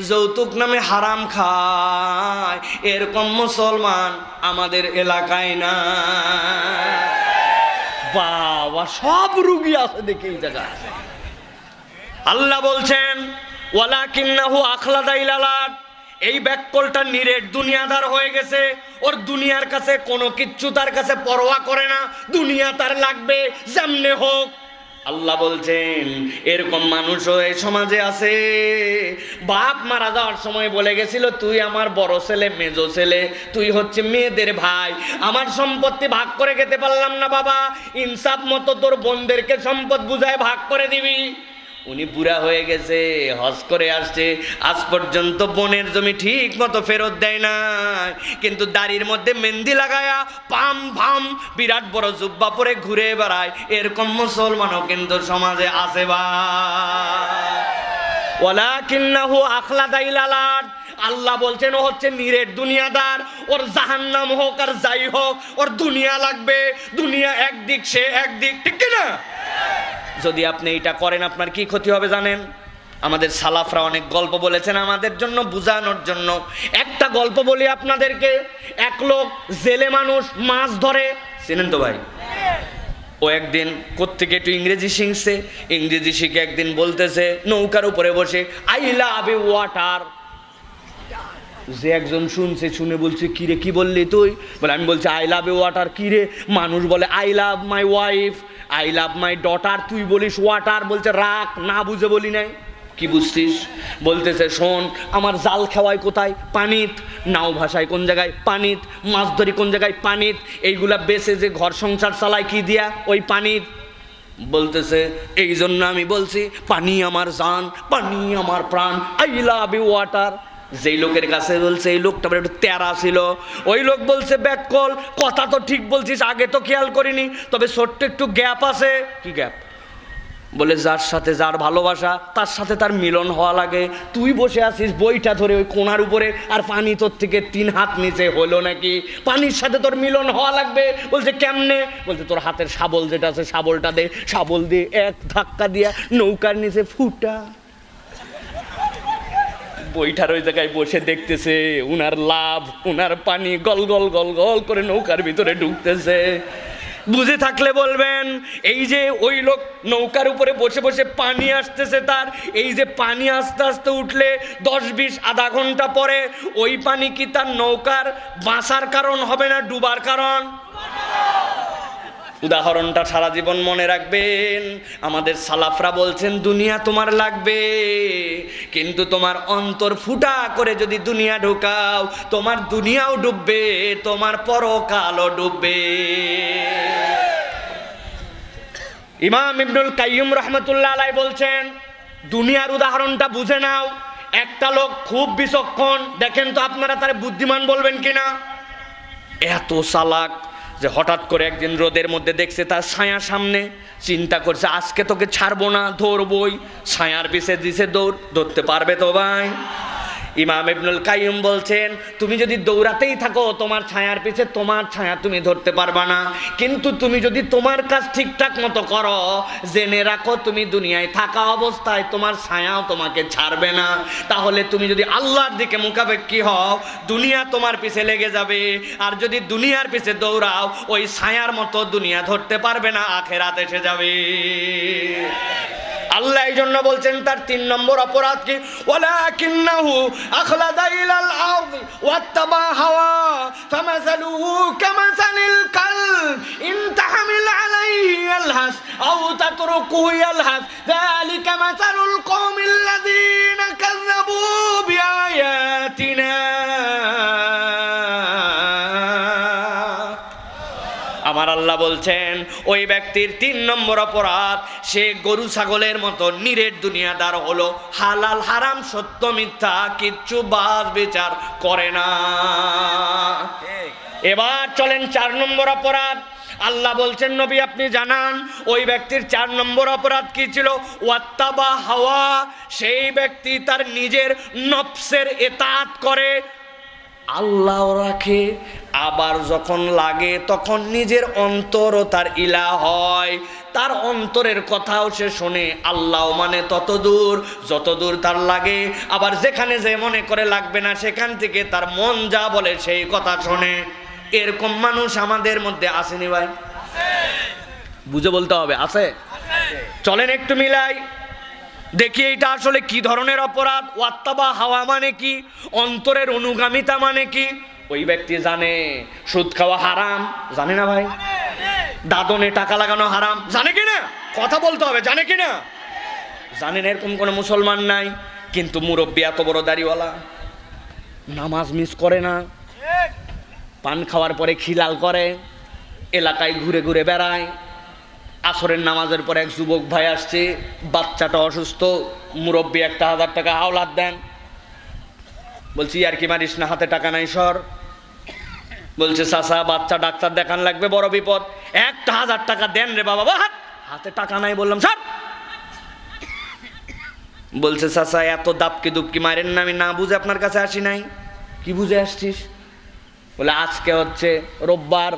Speaker 2: যৌতুক নামে হারাম খায়, এরকম মুসলমান আমাদের এলাকায় না। বাবা সব রুগী আছে দেখে এই জায়গা। আল্লাহ বলছেন ওয়ালাকিন্নাহু আখলাদা ইলাল আরদ, এই ব্যাককলটা নিরেট দুনিয়াদার হয়ে গেছে, ওর দুনিয়ার কাছে কোনো কিচ্ছু তার কাছে পরোয়া করে না, দুনিয়া তার লাগবে যেমনে হোক। আল্লাহ বলছেন এরকম মানুষও এই সমাজে আছে। বাপ মারা যাওয়ার সময় বলে গেছিল তুই আমার বড় ছেলে মেজো ছেলে, তুই হচ্ছে মেয়েদের ভাই, আমার সম্পত্তি ভাগ করে খেতে পারলাম না বাবা, ইনসাফ মতো তোর বোনদেরকে সম্পদ বুঝায় ভাগ করে দিবি। উনি বুড়া হয়ে গেছে, হজ করে আসছে, আজ পর্যন্ত বোনের জমি ঠিক মতো ফেরত দেয় না, কিন্তু দাড়ির মধ্যে মেহেন্দি লাগায়া পাম ভাম বিরাট বড় জুব্বা পরে ঘুরে বেড়ায়, এরকম মুসলমানও কিন্তু সমাজে আছে ভাই। ওয়ালাকিন্নাহু আখলাদা ইলাল আরদ, আল্লাহ বলছেন ও হচ্ছে নিরেট দুনিয়াদার, ওর জাহান্নাম হোক আর যাই হোক ওর দুনিয়া লাগবে, দুনিয়া একদিক সে একদিক, ঠিক না? যদি আপনি এটা করেন আপনার কি ক্ষতি হবে জানেন? আমাদের সালাফরা অনেক গল্প বলেছেন আমাদের জন্য বুঝানোর জন্য। একটা গল্প বলি আপনাদেরকে। এক লোক জেলে মানুষ, মাছ ধরে, চেনেন তো ভাই? ও একদিন কোত্থেকে একটু ইংরেজি শিখছে, ইংরেজি শিখে একদিন বলতেছে নৌকার উপরে বসে আই লাভ ইউ ওয়াটার। যে একজন শুনছে, শুনে বলছে কিরে কি বললি তুই? বলে আমি বলছি আই লাভ ইউ ওয়াটার। কিরে? মানুষ বলে I love my wife, I love my daughter, তুই বলিস ওয়াটার। বলছে রাখ, না বুঝে বলি নাই। কি বুঝছিস? বলতেছে শোন, আমার জাল খাওয়ায় কোথায়? পানিত। নাও ভাষায় কোন জায়গায়? পানিত। মাছ ধরি কোন জায়গায়? পানিত। এইগুলা বেচে যে ঘর সংসার চালায় কি দিয়া? ওই পানিত। বলতেছে এই জন্য আমি বলছি পানি আমার জান, পানি আমার প্রাণ, আই লাভ ইউ ওয়াটার। যেই লোকের কাছে বলছে এই লোকটা একটু তেরা ছিল, ওই লোক বলছে ব্যাককল, কথা তো ঠিক বলছিস, আগে তো খেয়াল করিনি, তবে ছোট্ট একটু গ্যাপ আছে। কি গ্যাপ? বলে যার সাথে যার ভালোবাসা তার সাথে তার মিলন হওয়া লাগে। তুই বসে আছিস বইটা ধরে ওই কোণার উপরে, আর পানি তোর থেকে 3 হাত নিচে, হলো নাকি? পানির সাথে তোর মিলন হওয়া লাগবে। বলছে কেমনে? বলছে তোর হাতের শাবল যেটা আছে শাবলটা দে, শাবল দিয়ে এক ধাক্কা দিয়া নৌকার নিচে ফুটা। বইটার ওই জায়গায় বসে দেখতেছে উনার লাভ, উনার পানি গল গল গল গল করে নৌকার ভিতরে ঢুকতেছে। বুঝে থাকলে বলবেন এই যে ওই লোক নৌকার উপরে বসে বসে পানি আসতেছে তার, এই যে পানি আস্তে আস্তে উঠলে 10-20 আধা ঘন্টা পরে ওই পানি কি তার নৌকার বাঁচার কারণ হবে না ডুবার কারণ? উদাহরণটা সারা জীবন মনে রাখবেন। আমাদের সালাফরা বলছেন দুনিয়া তোমার লাগবে, কিন্তু তোমার অন্তর ফুটা করে যদি দুনিয়া ঢোকাও, তোমার দুনিয়াও ডুববে, তোমার পরকালও ডুববে। ইমাম ইবনুল কাইয়্যিম রাহমাতুল্লাহ আলাইহি বলছেন দুনিয়ার উদাহরণটা বুঝে নাও। একটা লোক খুব বিচক্ষণ, দেখেন তো আপনারা তারে বুদ্ধিমান বলবেন কিনা। এত চালাক যে হঠাৎ করে একদিন রোদের মধ্যে দেখছে তার ছায়া সামনে, চিন্তা করছে আজকে তোকে ছাড়বো না, ধরবই। ছায়ার পিছে দিছে দৌড়, ধরতে পারবে তো ভাই? ইমাম ইবনুল কাইয়্যিম বলছেন তুমি যদি দৌড়াতেই থাকো তোমার ছায়ার পিছে, তোমার ছায়া তুমি ধরতে পারবা না। কিন্তু তুমি যদি তোমার কাজ ঠিকঠাক মতো করো, জেনে রাখো তুমি দুনিয়ায় থাকা অবস্থায় তোমার ছায়াও তোমাকে ছাড়বে না। তাহলে তুমি যদি আল্লাহর দিকে মুখাপেক্ষী হও, দুনিয়া তোমার পিছে লেগে যাবে। আর যদি দুনিয়ার পিছে দৌড়াও, ওই ছায়ার মতো দুনিয়া ধরতে পারবে না, আখেরাত এসে যাবে। আল্লাহ এই জন্য বলছেন তার 3 নম্বর অপরাধ কি, ওয়ালাকিন্নাহু আখলাদা ইলাল আরদি ওয়াত্তাবা হাওয়া ফামাসালুহু কামাসালিল কালব ইন তাহমিল আলাইহি ইয়ালহাস আও তাতরুকুহু ইয়ালহাস যালিকা মাসালুল কওমিল্লাযীনা কাযযাবু বিআয়াতিনা। আমার আল্লাহ বলছেন ওই ব্যক্তির 3 নম্বর অপরাধ, সে গরু ছাগলের মতো নিরেট দুনিয়াদার হলো, হালাল হারাম সত্য মিথ্যা কিচ্ছু বাদ বিচার করে না। এবার চলেন 4 নম্বর অপরাধ। আল্লাহ বলছেন নবী আপনি জানান ওই ব্যক্তির 4 নম্বর অপরাধ কি ছিল। ওয়াত্তাবা হাওয়া, সেই ব্যক্তি তার নিজের নফসের ইতাআত করে, আল্লাহ রাখে, আবার যখন লাগে তখন নিজের অন্তরও তার ইলা হয়, তার অন্তরের কথাও সে শোনে। আল্লাহ মানে তত দূর যত দূর তার লাগে, আবার যেখানে যে মনে করে লাগবে না সেখান থেকে তার মন যা বলে সেই কথা শোনে। এরকম মানুষ আমাদের মধ্যে আসেনি ভাই? বুঝে বলতে হবে, আছে। চলেন একটু মিলাই দেখি এইটা আসলে কি ধরনের অপরাধ। ওয়াত্তাবা হাওয়া মানে কি, অন্তরের অনুগামিতা মানে কি। ওই ব্যক্তি জানে সুদ খাওয়া হারাম, জানে না ভাই? দাদনে টাকা লাগানো হারাম, জানে কিনা? কথা বলতে হবে, জানে কিনা? জানেন এরকম কোনো মুসলমান নাই, কিন্তু মুরব্বী এত বড় দাড়িওয়ালা নামাজ মিস করে না, পান খাওয়ার পরে খিলাল করে, এলাকায় ঘুরে ঘুরে বেড়ায়। আসরের নামাজের পর এক যুবক ভাই আসছে, বাচ্চাটা অসুস্থ, মুরব্বী একটা 1000 টাকা হাওলাত দেন। বলছি আর কি মারিস না, হাতে টাকা নাই সর। বলছে চাচা বাচ্চা ডাক্তার দেখান লাগবে, বড় বিপদ, একটা 1000 টাকা দেন রে বাবা। হাতে টাকা নাই, বললাম সর। বলছে চাচা এত দাপকি দুপকি মারেন না, আমি না বুঝে আপনার কাছে আসি নাই। কি বুঝে আসছিস? বলে আজকে হচ্ছে রোববার,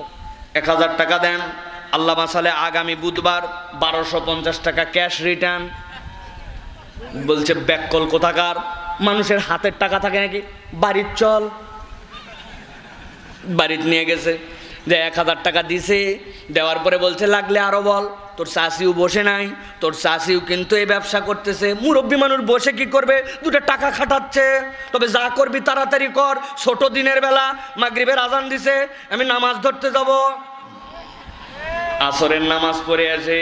Speaker 2: 1000 টাকা দেন, আল্লাহ মাসালে আগামী বুধবার 1250 টাকা ক্যাশ রিটার্ন। বলছে ব্যাককল কোথাকার, মানুষের হাতের টাকা থাকে নাকি? বাড়ির চল। বাড়িতে নিয়ে গেছে, যে 1000 টাকা দিছে, দেওয়ার পরে বলছে লাগলে আরো বল। তোর চাষিও বসে নাই, তোর চাষিও কিন্তু এই ব্যবসা করতেছে। মুরব্বী মানুষ বসে কি করবে, 2 টাকা খাটাচ্ছে। তবে যা করবি তাড়াতাড়ি কর, ছোট দিনের বেলা মাগরিবের আজান দিছে, আমি নামাজ ধরতে যাব। আসরের নামাজ পড়ে আসে,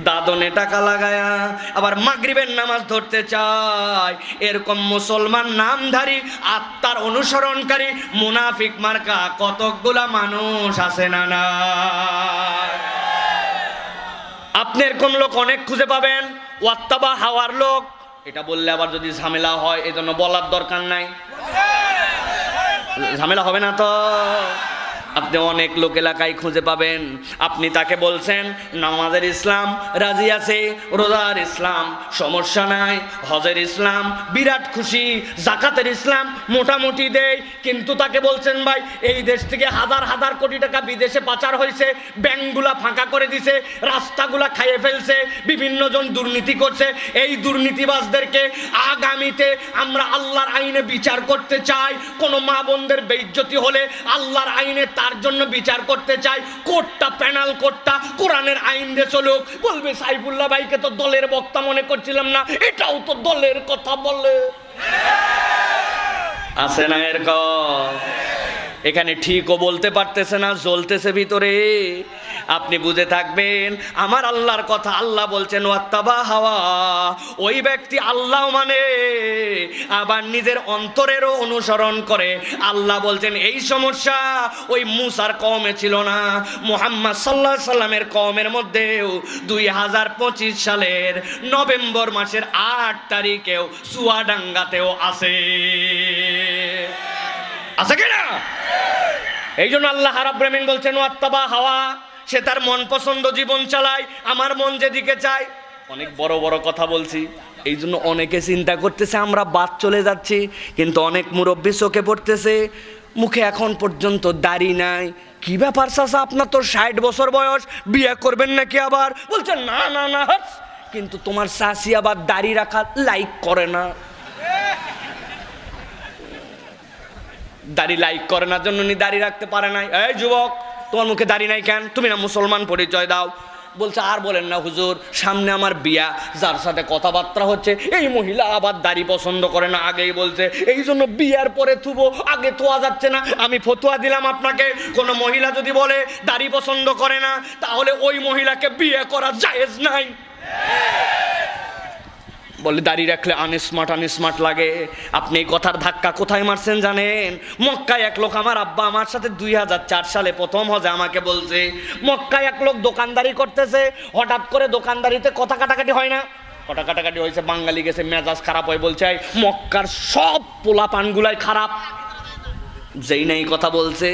Speaker 2: দাদনে টাকা লাগায়া আবার মাগরিবের নামাজ ধরতে চায়। এরকম মুসলমান নামধারী আত্মার অনুসরণকারী মুনাফিক মার্কা কতকগুলা মানুষ আছে না না? আপনি এরকম লোক অনেক খুঁজে পাবেন। ওয়াত্তাবা হাওয়ার লোক, এটা বললে আবার যদি ঝামেলা হয়, এজন্য বলার দরকার নাই, ঝামেলা হবে না তো। আপনি অনেক লোক এলাকায় খুঁজে পাবেন, আপনি তাকে বলছেন নামাজের ইসলাম রাজি আছে, রোজার ইসলাম সমস্যা নাই, হজের ইসলাম বিরাট খুশি, জাকাতের ইসলাম মোটামুটি দেয়, কিন্তু তাকে বলছেন ভাই এই দেশ থেকে হাজার হাজার কোটি টাকা বিদেশে পাচার হয়েছে, ব্যাংকগুলা ফাঁকা করে দিছে, রাস্তাগুলা খাইয়ে ফেলছে, বিভিন্ন জন দুর্নীতি করছে। এই দুর্নীতিবাজদেরকে আগামীতে আমরা আল্লাহর আইনে বিচার করতে চাই। কোনো মা বোনদের বেইজ্জতি হলে আল্লাহর আইনে তার জন্য বিচার করতে চাই। কোর্টটা, প্যানাল কোর্টটা কোরআনের আইন দিয়ে চলুক। বলবে সাইফুল্লাহ ভাইকে তো দলের বক্তা মনে করছিলাম না, এটাও তো দলের কথা বলে। আছে না এরকম? এখানে ঠিকও বলতে পারতেছে না, জ্বলতেছে ভিতরে। আপনি বুঝে থাকবেন আমার আল্লাহর কথা। আল্লাহ বলছেন ওয়াত্তাবা হাওয়া, ওই ব্যক্তি আল্লাহ মানে আবার নিজের অন্তরেরও অনুসরণ করে। আল্লাহ বলছেন এই সমস্যা ওই মুসার কওমে ছিল না, মুহাম্মদ সাল্লাল্লাহু আলাইহি সাল্লামের কওমের মধ্যেও 2025 সালের নভেম্বর মাসের 8 তারিখেও চুয়াডাঙ্গাতেও আছে কিনা? এই জন্য আল্লাহ রাব্বুল আমিন বলছেন ওয়াত্তাবা হাওয়া, সে তার মন পছন্দ জীবন চালায়, আমার মন যেদিকে চায়। অনেক বড় বড় কথা বলছি, এই জন্য অনেকে চিন্তা করতেছে আমরা বাদ চলে যাচ্ছি, কিন্তু অনেক মুরব্বী চোখে পড়তেছে মুখে এখন পর্যন্ত দাড়ি নাই। কি ব্যাপার চাচা, আপনার তো 60 বছর বয়স, বিয়ে করবেন নাকি? আবার বলছেন না না না, কিন্তু তোমার চাচি আবার দাড়ি রাখা লাইক করে না। দাড়ি লাইক করে না জন্য উনি দাড়ি রাখতে পারে নাই। এই যুবক, তোমার মুখে দাড়ি নাই কেন? তুমি না মুসলমান, পরিচয় দাও। বলছে আর বলেন না হুজুর, সামনে আমার বিয়া, যার সাথে কথাবার্তা হচ্ছে এই মহিলা আবার দাড়ি পছন্দ করে না, আগেই বলছে, এই জন্য বিয়ার পরে থুবো, আগে থোয়া যাচ্ছে না। আমি ফতোয়া দিলাম আপনাকে, কোনো মহিলা যদি বলে দাড়ি পছন্দ করে না, তাহলে ওই মহিলাকে বিয়ে করা জায়েজ নাই। বলে দাড়ি রাখলে আনস্মার্ট লাগে। আপনি এই কথার ধাক্কা কোথায় মারছেন জানেন? মক্কায় এক লোক, আমার আব্বা আমার সাথে 2004 সালে প্রথম হজে আমাকে বলছে, মক্কায় এক লোক দোকানদারি করতেছে, হঠাৎ করে দোকানদারিতে কথা কাটাকাটি হয় না, কথা কাটাকাটি হয়েছে, বাঙালি গেছে, মেজাজ খারাপ হয়, বলছে মক্কার সব পোলা পানগুলাই খারাপ। যেই নাই কথা বলছে,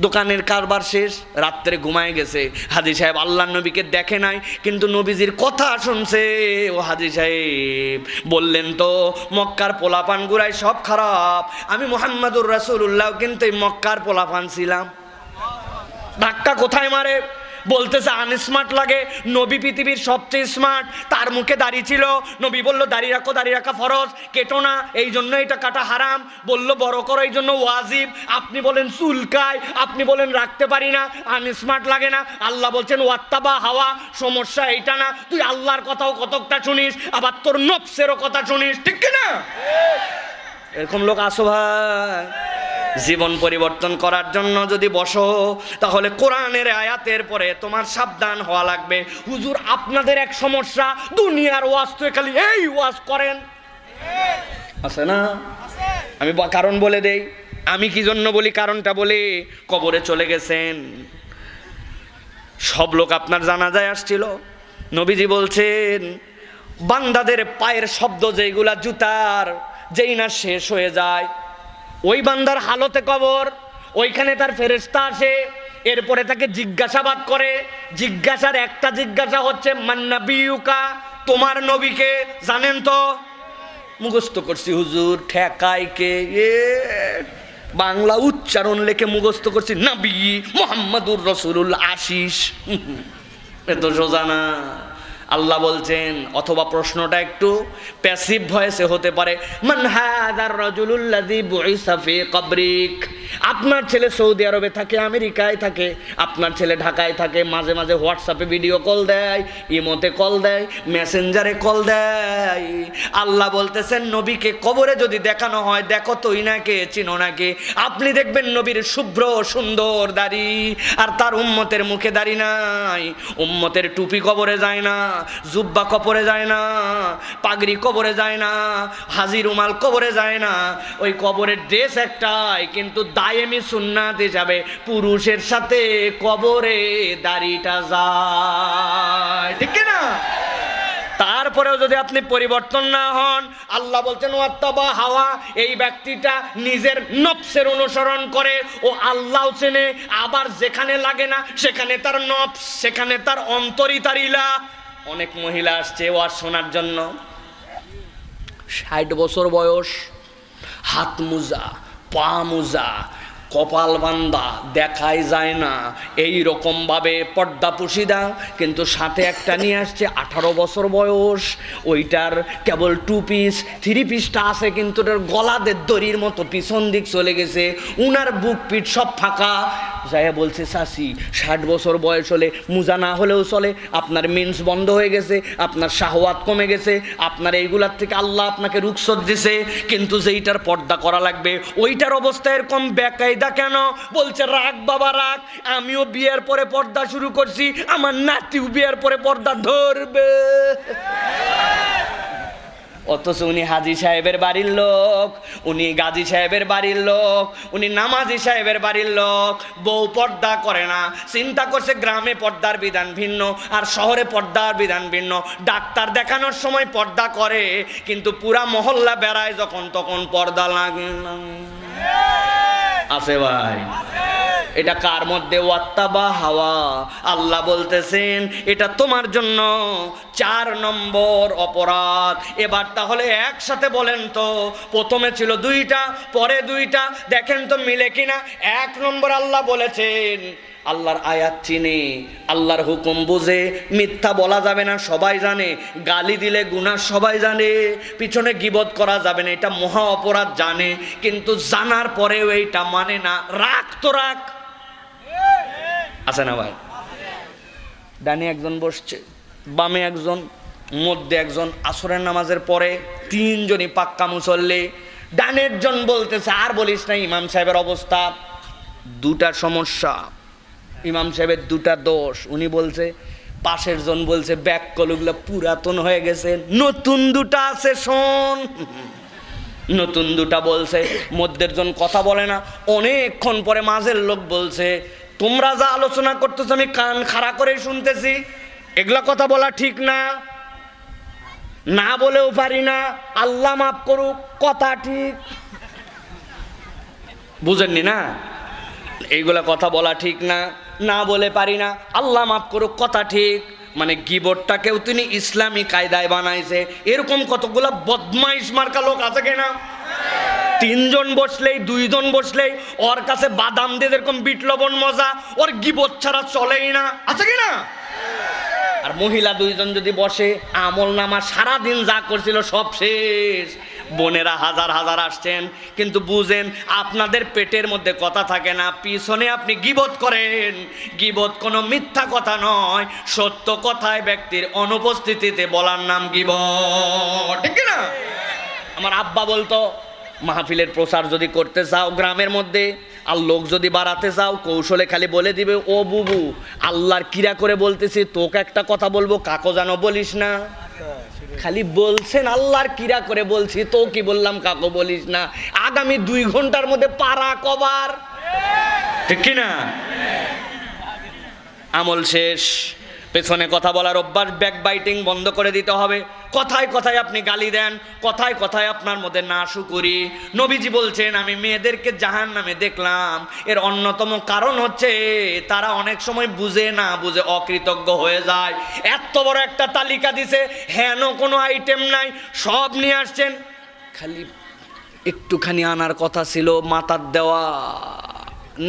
Speaker 2: দোকানের কারবার শেষ, রাত্রে ঘুমায় গেছে। হাজী সাহেব আল্লাহর নবীকে দেখে নাই, কিন্তু নবীজির কথা শুনছে। ও হাজী সাহেব বললেন তো মক্কার পোলাপান গুড়াই সব খারাপ, আমি মুহাম্মাদুর রাসূলুল্লাহ কিন্তু এই মক্কার পোলাপান ছিলাম। ধাক্কা কোথায় মারে? বলতেছে আনস্মার্ট লাগে। নবী পৃথিবীর সবচেয়ে স্মার্ট, তার মুখে দাড়ি ছিল। নবী বলল দাড়ি রাখো, দাড়ি রাখা ফরজ, কেটো না, এই জন্য এটা কাটা হারাম। বলল বড় করো, এই জন্য ওয়াজিব। আপনি বলেন চুলকায়, আপনি বলেন রাখতে পারি না, আনস্মার্ট লাগে না। আল্লাহ বলছেন ওয়াত্তাবা হাওয়া, সমস্যা এইটা না, তুই আল্লাহর কথাও কতকটা শুনিস, আবার তোর নফসেরও কথা শুনিস, ঠিক কিনা? এরকম লোক আসো ভাই। জীবন পরিবর্তন করার জন্য যদি বসো, তাহলে কোরআনের আয়াতের পরে তোমার সাবধান হওয়া লাগবে। হুজুর আপনাদের এক সমস্যা, দুনিয়ার ওয়াজ তো খালি এই ওয়াজ করেন, আছে না? আমি কারণ বলে দেই, আমি কি জন্য বলি, কারণটা বলি। কবরে চলে গেছেন সব লোক, আপনার জানাজায় আসছিল, নবীজি বলছেন বান্দাদের পায়ের শব্দ যেগুলা জুতার, যেই না শেষ হয়ে যায়, ওই বান্দার হালতে কবর, ওইখানে তার ফেরেশতা আসে, এরপরে তাকে জিজ্ঞাসাবাদ করে। জিজ্ঞাসার একটা জিজ্ঞাসা হচ্ছে মান নাবিয়ুকা, তোমার নবীকে জানেন তো? মুখস্থ করছি হুজুর, ঠেকায় কে? বাংলা উচ্চারণ লেখে মুখস্থ করছি, নবী মুহাম্মাদুর রাসূলুল্লাহ আশিস। এত সোজা না। আল্লাহ বলছেন, অথবা প্রশ্নটা একটু প্যাসিভ ভয়েসে হতে পারে, মান হাযার রাজুলুল্লাযী বুইসা ফি কবরিক। আপনার ছেলে সৌদি আরবে থাকে, আমেরিকায় থাকে, আপনার ছেলে ঢাকায় থাকে, মাঝে মাঝে হোয়াটসঅ্যাপে ভিডিও কল দেয়, ইমোতে কল দেয়, মেসেঞ্জারে কল দেয়। আল্লাহ বলতেছেন নবীকে কবরে যদি দেখানো হয়, দেখো তো ইনাকে চিনো নাকি? আপনি দেখবেন নবীর শুভ্র সুন্দর দাড়ি, আর তার উম্মতের মুখে দাড়ি নাই। উম্মতের টুপি কবরে যায় না, জুব্বা কবরে যায় না, পাগড়ি কবরে যায় না, হাজি রুমাল কবরে যায় না। ওই কবরের ড্রেস একটাই, কিন্তু দায়েমি সুন্নাত হিসাবে পুরুষের সাথে কবরে দাড়িটা যায়, ঠিক না? তারপরেও যদি আপনি পরিবর্তন না হন, আল্লাহ বলছেন ওয়াত্তাবা হাওয়া, এই ব্যক্তিটা নিজের নফসের অনুসরণ করে, ও আল্লাহ চেনে, আবার যেখানে লাগে না সেখানে তার নফস, সেখানে তার অন্তরই তার ইলা। অনেক মহিলা আসছে ওয়াজ শোনার জন্য, 60 বছর বয়স, হাত মোজা, পা মোজা, কপাল বান্দা, দেখাই যায় না, এই রকম ভাবে পর্দা পুশিদা, কিন্তু সাথে একটা নিয়ে আসছে 18 বছর বয়স, ওইটার কেবল 2 পিস, 3 পিসটা আছে, কিন্তু ওটার গলাদের দড়ির মতো পিছন দিক চলে গেছে, উনার বুক পিঠ সব ফাঁকা। যাইয়া বলছে চাচি 60 বছর বয়স হলে মুজা না হলেও চলে, আপনার মেন্স বন্ধ হয়ে গেছে, আপনার শাহওয়াত কমে গেছে, আপনার এইগুলার থেকে আল্লাহ আপনাকে রুখসত দিছে, কিন্তু যেইটার পর্দা করা লাগবে ওইটার অবস্থা এরকম বেকায়দা কেন? বলছে রাখ বাবা রাখ, আমিও বিয়ের পরে পর্দা শুরু করছি, আমার নাতিও বিয়ের পরে পর্দা ধরবে। অথচ উনি হাজী সাহেবের বাড়ির লোক, উনি গাজী সাহেবের বাড়ির লোক, উনি নামাজি সাহেবের বাড়ির লোক, বউ পর্দা করে না। চিন্তা করছে গ্রামে পর্দার বিধান ভিন্ন আর শহরে পর্দার বিধান ভিন্ন। ডাক্তার দেখানোর সময় পর্দা করে, কিন্তু পুরা মহল্লা বেড়ায় যখন তখন পর্দা লাগে না। আছে ভাই, এটা কার মধ্যে? ওয়াত্তাবা হাওয়া। আল্লাহ বলতেছেন এটা তোমার জন্য 4 নম্বর অপরাধ। এবার তাহলে একসাথে বলেন তো, প্রথমে ছিল 2টা, পরে 2টা, দেখেন তো মিলে কিনা। 1 নম্বর আল্লাহ বলেছেন আল্লাহর আয়াত চিনে, আল্লাহর হুকুম বুঝে, মিথ্যা বলা যাবে না সবাই জানে, গালি দিলে গুনাহ সবাই জানে, পিছনে গীবত করা যাবে না এটা মহা অপরাধ জানে, কিন্তু জানার পরেও এইটা মানে না। রাখ তো রাখ, আছে না ভাই? ডানে একজন বসছে, বামে একজন, মধ্যে একজন। আসরের নামাজের পরে 3 জনই পাক্কা মুসল্লি। ডানের জন বলতেছে আর বলিস না, ইমাম সাহেবের অবস্থা 2টা সমস্যা, ইমাম সাহেবের 2টা দোষ। উনি বলছে, পাশের জন বলছে ব্যাক কলগুলো পুরাতন হয়ে গেছে, নতুন 2টা আছে শোন। নতুন 2টা বলছে, মধ্যের জন কথা বলে না। অনেকক্ষণ পরে মাঝের লোক বলছে তোমরা যা আলোচনা করতেছো আমি কান খাড়া করে শুনতেছি, এগুলা কথা বলা ঠিক না, না বলেও পারি না, আল্লাহ মাফ করুক, কথা ঠিক। বুঝেননি না? এইগুলা কথা বলা ঠিক না, না বলে পারি না, আল্লাহ মাফ করুক, কথা ঠিক। মানে গীবতটাকেও তিনি ইসলামী কায়দায় বানাইছে। এরকম কতগুলা বদমাইশ মার্কা লোক আছে কিনা? 3 জন বসলেই, 2 জন বসলেই ওর কাছে বাদাম দিয়ে যেরকম বিট লবণ মজা, ওর গীবত ছাড়া চলেই না, আছে কিনা? আর মহিলা 2 জন যদি বসে, আমল নামা সারাদিন যা করছিল সব শেষ। বোনেরা হাজার হাজার আসছেন, কিন্তু বুঝেন আপনাদের পেটের মধ্যে কথা থাকে না, পিছনে আপনি গীবত করেন। গীবত কোনো মিথ্যা কথা নয়, সত্য কথায় ব্যক্তির অনুপস্থিতিতে বলার নাম গীবত, ঠিক না? আমার আব্বা বলতো মাহফিলের প্রচার যদি করতে চাও গ্রামের মধ্যে, আর লোক যদি বাড়াতে চাও, কৌশলে খালি বলে দিবে ও বুবু আল্লাহর কিরা করে বলতেছি, তোকে একটা কথা বলবো, কাকো জানো বলিস না। খালি বলছেন আল্লাহর কিরা করে বলছি, তো কি বললাম কাকো বলিস না। আগামী 2 ঘন্টার মধ্যে পারা কবার, ঠিক কিনা? আমল শেষ, পেছনে কথা বলার অভ্যাস, ব্যাক বাইটিং বন্ধ করে দিতে হবে। কথায় কথায় আপনি গালি দেন, কথায় কথায় আপনার মধ্যে নাশুকুরি। নবীজি বলছেন আমি মেয়েদেরকে জাহান্নামে দেখলাম, এর অন্যতম কারণ হচ্ছে তারা অনেক সময় বুঝে না বুঝে অকৃতজ্ঞ হয়ে যায়। এত বড় একটা তালিকা দিছে, হেন কোনো আইটেম নাই, সব নিয়ে আসছেন, খালি একটুখানি আনার কথা ছিল মাথার দেওয়া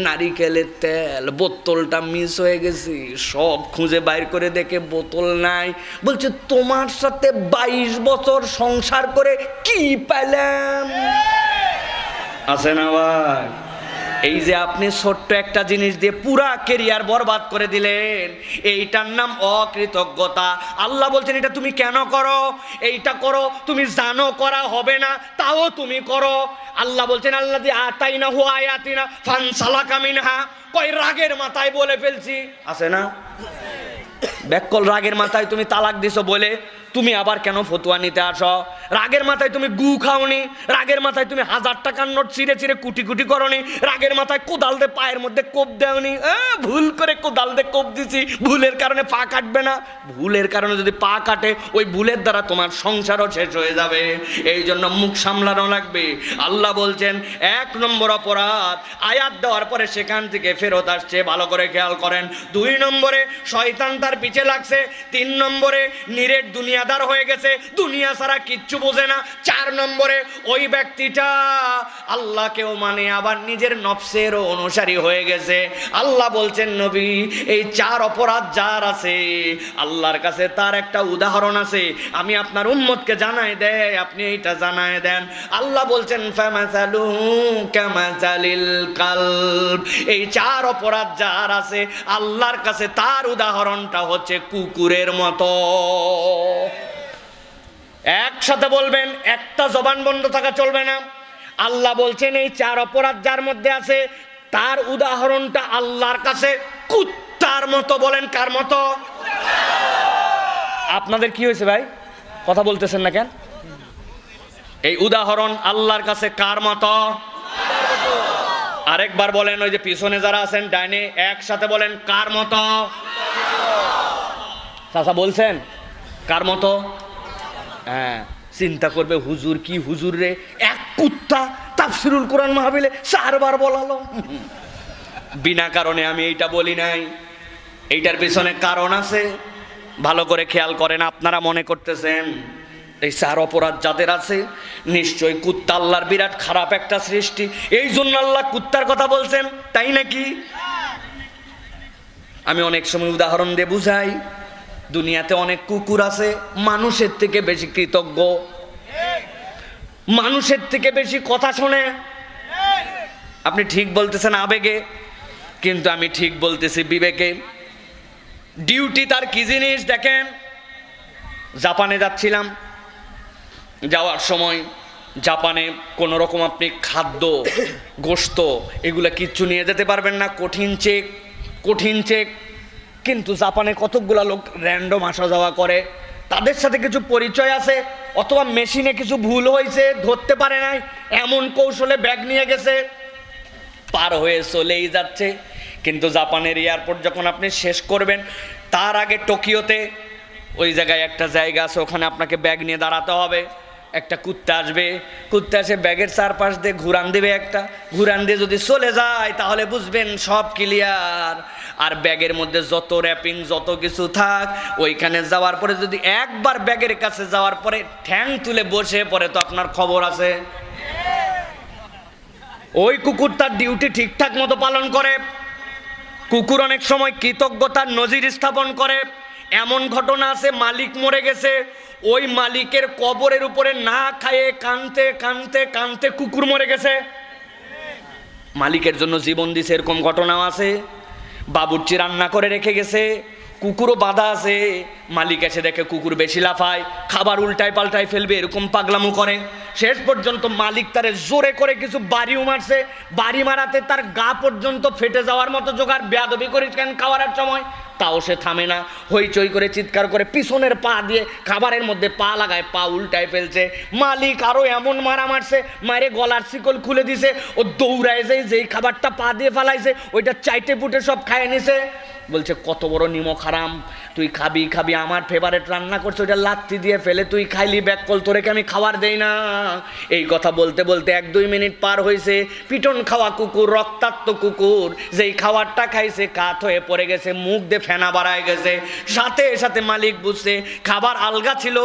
Speaker 2: নারিকেলের তেল, বোতলটা মিস হয়ে গেছি, সব খুঁজে বাইর করে দেখে বোতল নাই। বলছে তোমার সাথে 22 বছর সংসার করে কি পেলাম, আছে না ভাই? এই যে আপনি ছোট্ট একটা জিনিস দিয়ে পুরা কেরিয়ার বরবাদ করে দিলেন, এইটার নাম অকৃতজ্ঞতা। আল্লাহ বলছেন এটা তুমি কেন করো? এইটা করো, তুমি জানো করা হবে না, তাও তুমি করো। আল্লাহ বলছেন আল্লাহ দিয়ে আতাইনা হু আয়াতিনা ফানসালাকা মিনহা, কই রাগের মাথায় বলে ফেলছি, আছে না? ব্যাককল রাগের মাথায় তুমি তালাক দিছো বলে তুমি আবার কেন ফতুয়া নিতে আসো? রাগের মাথায় তুমি গু খাওনি, রাগের মাথায় তুমি 1000 টাকার নোট চিরে চিরে কুটি কুটি করনি, রাগের মাথায় কোদাল দিয়ে পায়ের মধ্যে কোপ দেওনি, ভুল করে কোদাল দিয়ে কোপ দিছি, ভুলের কারণে পা কাটবে না। ভুলের কারণে যদি পা কাটে, ওই ভুলের দ্বারা তোমার সংসারও শেষ হয়ে যাবে। এই জন্য মুখ সামলানো লাগবে। আল্লাহ বলছেন 1 নম্বর অপরাধ, আয়াত দেওয়ার পরে সেখান থেকে ফেরত আসছে, ভালো করে খেয়াল করেন। 2 নম্বরে শয়তান তার পিছে লাগছে। 3 নম্বরে নিরেট দুনিয়া দুনিয়াদার হয়ে গেছে, দুনিয়া ছাড়া কিচ্ছু বোঝে না। 4 নম্বরে ওই ব্যক্তিটা আল্লাহকেও মানে আবার নিজের নফসেরও অনুসারী হয়ে গেছে। আল্লাহ বলছেন নবী এই 4 অপরাধ যার আছে আল্লাহর কাছে তার একটা উদাহরণ আছে, আমি আপনার উম্মতকে জানাই দেয়, আপনি এইটা জানাই দেন। আল্লাহ বলছেন ফামাসালু কামাসালিল কালব, এই 4 অপরাধ যার আছে আল্লাহর কাছে তার উদাহরণটা হচ্ছে কুকুরের মতো। একসাথে বলবেন, একটা জবান বন্ধ থাকা চলবে না। আল্লাহ বলছেন এই 4 অপরাধ যার মধ্যে আছে তার উদাহরণটা আল্লাহর কাছে কুত্তার মতো। বলেন কার মতো? আপনাদের কি হয়েছে ভাই, কথা বলতেছেন না কেন? এই উদাহরণ আল্লাহর কাছে কার মতো? আরেকবার বলেন, ওই যে পিছনে যারা আছেন ডাইনে, একসাথে বলেন কার মতো? চাচা বলছেন কার মতো? হ্যাঁ, চিন্তা করবে হুজুর কি হুজুর রে, এক কুত্তা তাফসিরুল কোরআন মাহফিলে 4 বার বলালো। বিনা কারণে আমি এইটা বলি নাই, এইটার পিছনে কারণ আছে। ভালো করে খেয়াল করেন, আপনারা মনে করতেছেন এই 4 অপরাধ যাদের আছে নিশ্চয়ই কুত্তা আল্লাহর বিরাট খারাপ একটা সৃষ্টি, এই জন্য আল্লাহ কুত্তার কথা বলছেন, তাই নাকি? আমি অনেক সময় উদাহরণ দিয়ে বুঝাই, দুনিয়াতে অনেক কুকুর আছে মানুষের থেকে বেশি কৃতজ্ঞ, মানুষের থেকে বেশি কথা শোনে। আপনি ঠিক বলতেছেন আবেগে, কিন্তু আমি ঠিক বলতেছি বিবেকে। ডিউটি তার কি জিনিস দেখেন। জাপানে যাচ্ছিলাম, যাওয়ার সময় জাপানে কোনো রকম আপনি খাদ্য গোশত এগুলো কিচ্ছু নিয়ে যেতে পারবেন না, কঠিন চেক, কঠিন চেক। কিন্তু জাপানে কতকগুলা লোক র্যান্ডম আসা যাওয়া করে, তাদের সাথে কিছু পরিচয় আছে, অথবা মেশিনে কিছু ভুল হয়েছে ধরতে পারে নাই, এমন কৌশলে ব্যাগ নিয়ে গেছে, পার হয়ে চলেই যাচ্ছে। কিন্তু জাপানের এয়ারপোর্ট যখন আপনি শেষ করবেন তার আগে টোকিওতে ওই জায়গায় একটা জায়গা আছে, ওখানে আপনাকে ব্যাগ নিয়ে দাঁড়াতে হবে। একটা কুত্তা আসবে, কুত্তা এসে ব্যাগের চারপাশ দিয়ে ঘুরান দিবে, একটা ঘুরান দিয়ে যদি চলে যায় তাহলে বুঝবেন সব ক্লিয়ার। আর ব্যাগের মধ্যে যত র্যাপিং যত কিছু থাক, ওইখানে যাওয়ার পরে যদি একবার ব্যাগের কাছে যাওয়ার পরে ঠ্যাং তুলে বসে পড়ে তো আপনার খবর আছে। ওই কুকুর তার ডিউটি ঠিকঠাক মতো পালন করে। কুকুর অনেক সময় কৃতজ্ঞতার নজির স্থাপন করে। এমন ঘটনা আছে, মালিক মরে গেছে, ওই মালিকের কবরের উপরে না খায়ে কানতে কানতে কানতে কুকুর মরে গেছে, মালিকের জন্য জীবন দিছে, এরকম ঘটনাও আছে। বাবুর্চি রান্না করে রেখে গেছে, কুকুরও বাঁধা আছে, মালিক এসে দেখে কুকুর বেশি লাফায়, খাবার উল্টায় পাল্টায় ফেলবে, এরকম পাগলামো করে। শেষ পর্যন্ত মালিক তারে জোরে করে কিছু বাড়িও মারছে, বাড়ি মারাতে তার গা পর্যন্ত ফেটে যাওয়ার মতো জোগাড়, বেয়াদবি করিস কেন খাওয়ার সময়, তাও সে থামে না, হইচই করে চিৎকার করে পিছনের পা দিয়ে খাবারের মধ্যে পা লাগায়, পা উল্টায় ফেলছে। মালিক আরো এমন মারা মারছে, মারে গলার শিকল খুলে দিছে, ও দৌড়ায় যায়, যেই খাবারটা পা দিয়ে ফালাইছে ওইটা চাইটে পুটে সব খায় নিছে। বলছে কত বড় নিমক হারাম, তুই খাবি খাবি, আমার ফেভারেট রান্না করছে ওইটা লাত্তি দিয়ে ফেলে তুই খাইলি, ব্যাক কল, তোরেকে আমি খাবার দেই না। এই কথা বলতে বলতে 1-2 মিনিট পার হয়েছে, পিটন খাওয়া কুকুর, রক্তাক্ত কুকুর, যেই খাবারটা খাইছে কাত হয়ে পড়ে গেছে, মুখ দিয়ে ফেনা বাড়ায় গেছে। সাথে সাথে মালিক বুঝছে খাবার আলগা ছিল,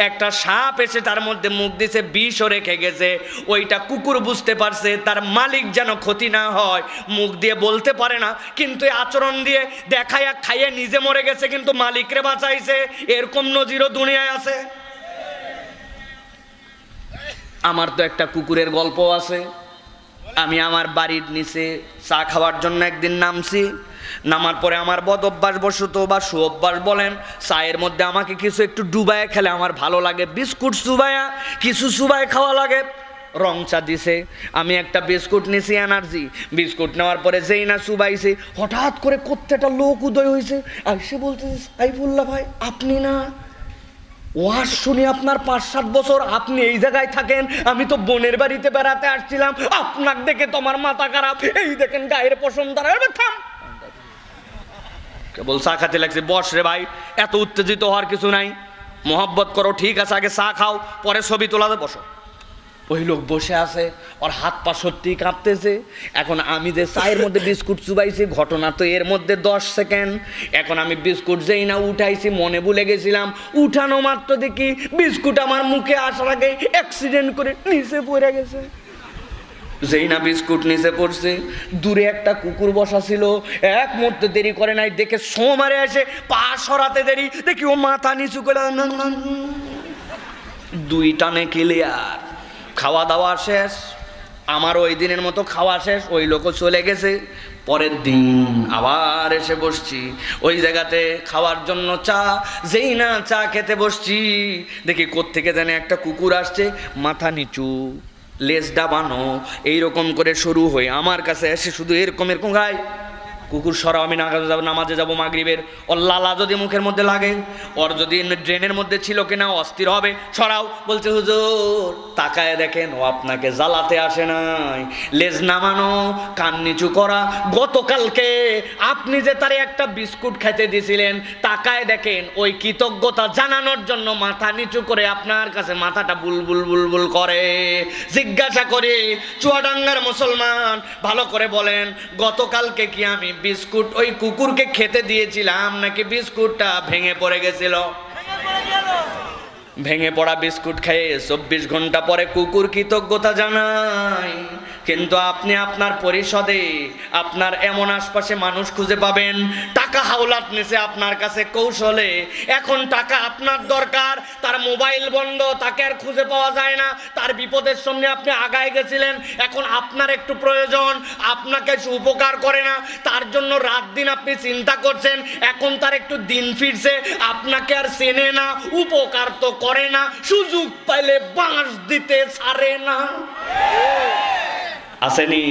Speaker 2: একটা সাপ এসে তার মধ্যে মুখ দিছে, বিষও রেখে গেছে। ওইটা কুকুর বুঝতে পারছে তার মালিক যেন ক্ষতি না হয়, মুখ দিয়ে বলতে পারে না, কিন্তু আচরণ দিয়ে দেখায়া খাইয়ে নিজে মরে গেছে, কিন্তু মালিকরে বাঁচাইছে। এরকম নজিরও দুনিয়ায় আছে। আমার তো একটা কুকুরের গল্প আছে। আমি আমার বাড়ির নিচে চা খাওয়ার জন্য একদিন নামছি, নামার পরে আমার বদ অভ্যাস বশত বা সুঅভ্যাস বলেন, চায়ের মধ্যে আমাকে কিছু একটু ডুবায় খেলে আমার ভালো লাগে, বিস্কুট চুবায়া কিছু চুবায় খাওয়া লাগে। রং চা দিছে, আমি একটা বিস্কুট নিছি এনার্জি, বিস্কুট নেওয়ার পরে যেই না চুবাইছে, হঠাৎ করে কোত্থেটা লোক উদয় হয়েছে, আর সে বলতেছে সাইফুল্লাহ ভাই আপনি না, ওয়াজ শুনি আপনার 5-7 বছর, আপনি এই জায়গায় থাকেন, আমি তো বোনের বাড়িতে বেড়াতে আসছিলাম, আপনার দেখে তোমার মাথা খারাপ, এই দেখেন গায়ের পশম দাঁড়াবে। থাম, কেবল চা খাতে লাগছে, বস রে ভাই, এত উত্তেজিত হওয়ার কিছু নাই, মোহাব্বত করো, ঠিক আছে, আগে চা খাও, পরে ছবি তোলাতে বসো। ওই লোক বসে আছে, ওর হাত পা সত্যি কাঁপতেছে। এখন আমি যে চায়ের মধ্যে বিস্কুট চুবাইছি, ঘটনা তো এর মধ্যে 10 সেকেন্ড। এখন আমি বিস্কুট যেই না উঠাইছি, মনে ভুলে গেছিলাম, উঠানো মাত্র দেখি বিস্কুট আমার মুখে আসার আগে অ্যাক্সিডেন্ট করে নিচে পড়ে গেছে। যেই না বিস্কুট নিচে পড়ছে, দূরে একটা কুকুর বসা ছিল, এক মুহূর্তে দেরি করে নাই, দেখে সো মারে আসে, পা সরাতে দেরি, দেখি ও মাথা নিচু করে 2 টানে ক্লিয়ার। খাওয়া দাওয়া শেষ, আমার ওই দিনের মতো খাওয়া শেষ, ওই লোকও চলে গেছে। পরের দিন আবার এসে বসছি ওই জায়গাতে খাওয়ার জন্য, চা যেই না চা খেতে বসছি, দেখি কোত্থেকে জানে একটা কুকুর আসছে, মাথা নিচু, লেজ ডাবানো, এইরকম করে শুরু হয়ে আমার কাছে এসে শুধু এরকম এরকম গায়, কুকুর সরাও, আমি নামাজে যাবো মাগরিবের, ওর লালা যদি মুখের মধ্যে লাগে, ওর যদি ড্রেনের মধ্যে ছিল কিনা অস্থির হবে, সরাও। বলছে হুজুর তাকায় দেখেন, ও আপনাকে জ্বালাতে আসে নাই, লেজ নামানো, কান নিচু করা। গতকালকে আপনি যে তারে একটা বিস্কুট খেতে দিয়েছিলেন, তাকায় দেখেন ওই কৃতজ্ঞতা জানানোর জন্য মাথা নিচু করে আপনার কাছে মাথাটা বুলবুল বুলবুল করে। জিজ্ঞাসা করে, চুয়াডাঙ্গার মুসলমান ভালো করে বলেন, গতকালকে কি আমি বিস্কুট ওই কুকুরকে খেতে দিয়েছিলাম, নাকি বিস্কুটটা ভেঙে পড়ে গেছিল? ভেঙে পড়া বিস্কুট খেয়ে 24 ঘন্টা পরে কুকুর কৃতজ্ঞতা জানায়। কিন্তু আপনি আপনার পরিষদে আপনার এমন আশপাশে মানুষ খুঁজে পাবেন, টাকা হাওলাত নিছে আপনার কাছে কৌশলে, এখন টাকা আপনার দরকার, তার মোবাইল বন্ধ, তাকে আর খুঁজে পাওয়া যায় না, তার বিপদের সামনে আপনি আগায় গেছিলেন, এখন আপনার একটু প্রয়োজন, আপনাকে উপকার করে না, তার জন্য রাত দিন আপনি চিন্তা করছেন, এখন তার একটু দিন ফিরছে, আপনাকে আর চেনে না, উপকার তো করে না, সুযোগ পাইলে বাঁশ দিতে ছাড়ে না। আসেনি?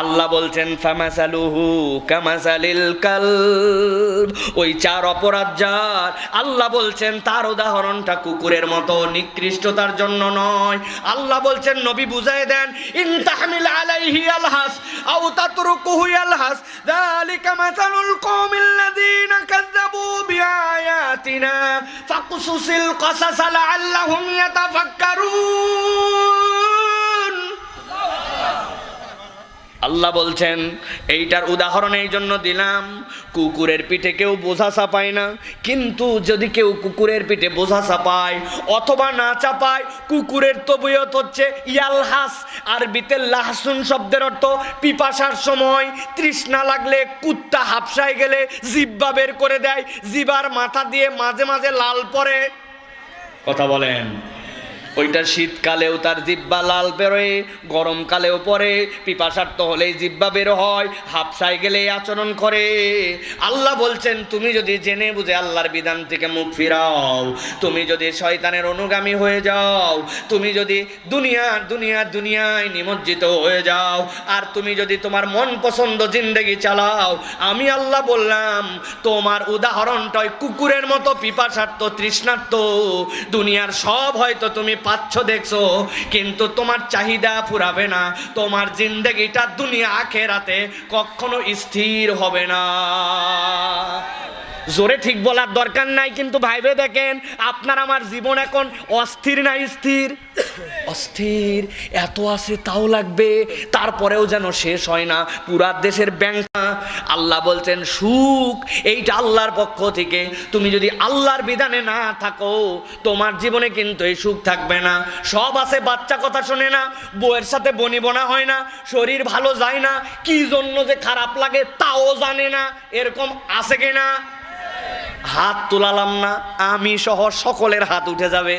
Speaker 2: আল্লাহ বলছেন ফামাসালুহু কামাসালিল কালব, ওই 4 অপরাধ যার, আল্লাহ বলছেন তার উদাহরণটা কুকুরের মতো, নিকৃষ্টতার জন্য নয়। আল্লাহ বলছেন নবী বুঝায় দেন, ইন তাহমিল আলাইহি আলহাস আও তাতরুকুহু আলহাস যালিকা মাসালুল কওমিল্লাযীনা কাযযাবু বিআয়াতিনা ফাকসুসিল কসাস লাআল্লাহুম ইয়াতাফাক্কারুন। আল্লাহ বলছেন এইটার উদাহরণ এই জন্য দিলাম, কুকুরের পিঠে কেউ বোঝা চাপায় না, কিন্তু যদি কেউ কুকুরের পিঠে বোঝা চাপায় অথবা না চাপায়, কুকুরের তবিয়ত হচ্ছে ইয়ালহাস, আরবিতে লাহসুন শব্দের অর্থ পিপাসার সময়, তৃষ্ণা লাগলে, কুত্তা হাফসায় গেলে জিহ্বা বের করে দেয়, জিহ্বার মাথা দিয়ে মাঝে মাঝে লাল পড়ে। কথা বলেন, ওইটা শীতকালেও তার জিহ্বা লাল বেরোয়, গরমকালেও পরে, পিপাসার্থ হলেই জিহ্বা বের হয়, হাফসায় গেলে আচরণ করে। আল্লাহ বলছেন তুমি যদি জেনে বুঝে আল্লাহর বিধান থেকে মুখ ফিরাও, তুমি যদি শয়তানের অনুগামী হয়ে যাও, তুমি যদি দুনিয়ায় নিমজ্জিত হয়ে যাও, আর তুমি যদি তোমার মন পছন্দ জিন্দেগি চালাও, আমি আল্লাহ বললাম তোমার উদাহরণটা ওই কুকুরের মতো পিপাসার্থ, তৃষ্ণার্থ। দুনিয়ার সব হয়তো তুমি পাচ্ছ দেখছো, কিন্তু তোমার চাহিদা ফুরাবে না, তোমার জিন্দেগিটা দুনিয়া আখেরাতে কখনো স্থির হবে না। জোরে ঠিক বলার দরকার নাই, কিন্তু ভাইবে দেখেন আপনার আমার জীবন এখন অস্থির না স্থির? অস্থির, এত আছে তাও লাগবে, তারপরেও যেন শেষ হয় না, পুরা দেশের ব্যাংক। আল্লাহ বলছেন সুখ এইটা আল্লাহর পক্ষ থেকে, তুমি যদি আল্লাহর বিধানে না থাকো তোমার জীবনে কিন্তু এই সুখ থাকবে না। সব আছে, বাচ্চা কথা শোনে না, বউয়ের সাথে বনিবনা হয় না, শরীর ভালো যায় না, কি জন্য যে খারাপ লাগে তাও জানে না, এরকম আছে কিনা? হাত তুলালাম না, আমি সহ সকলের হাত উঠে যাবে।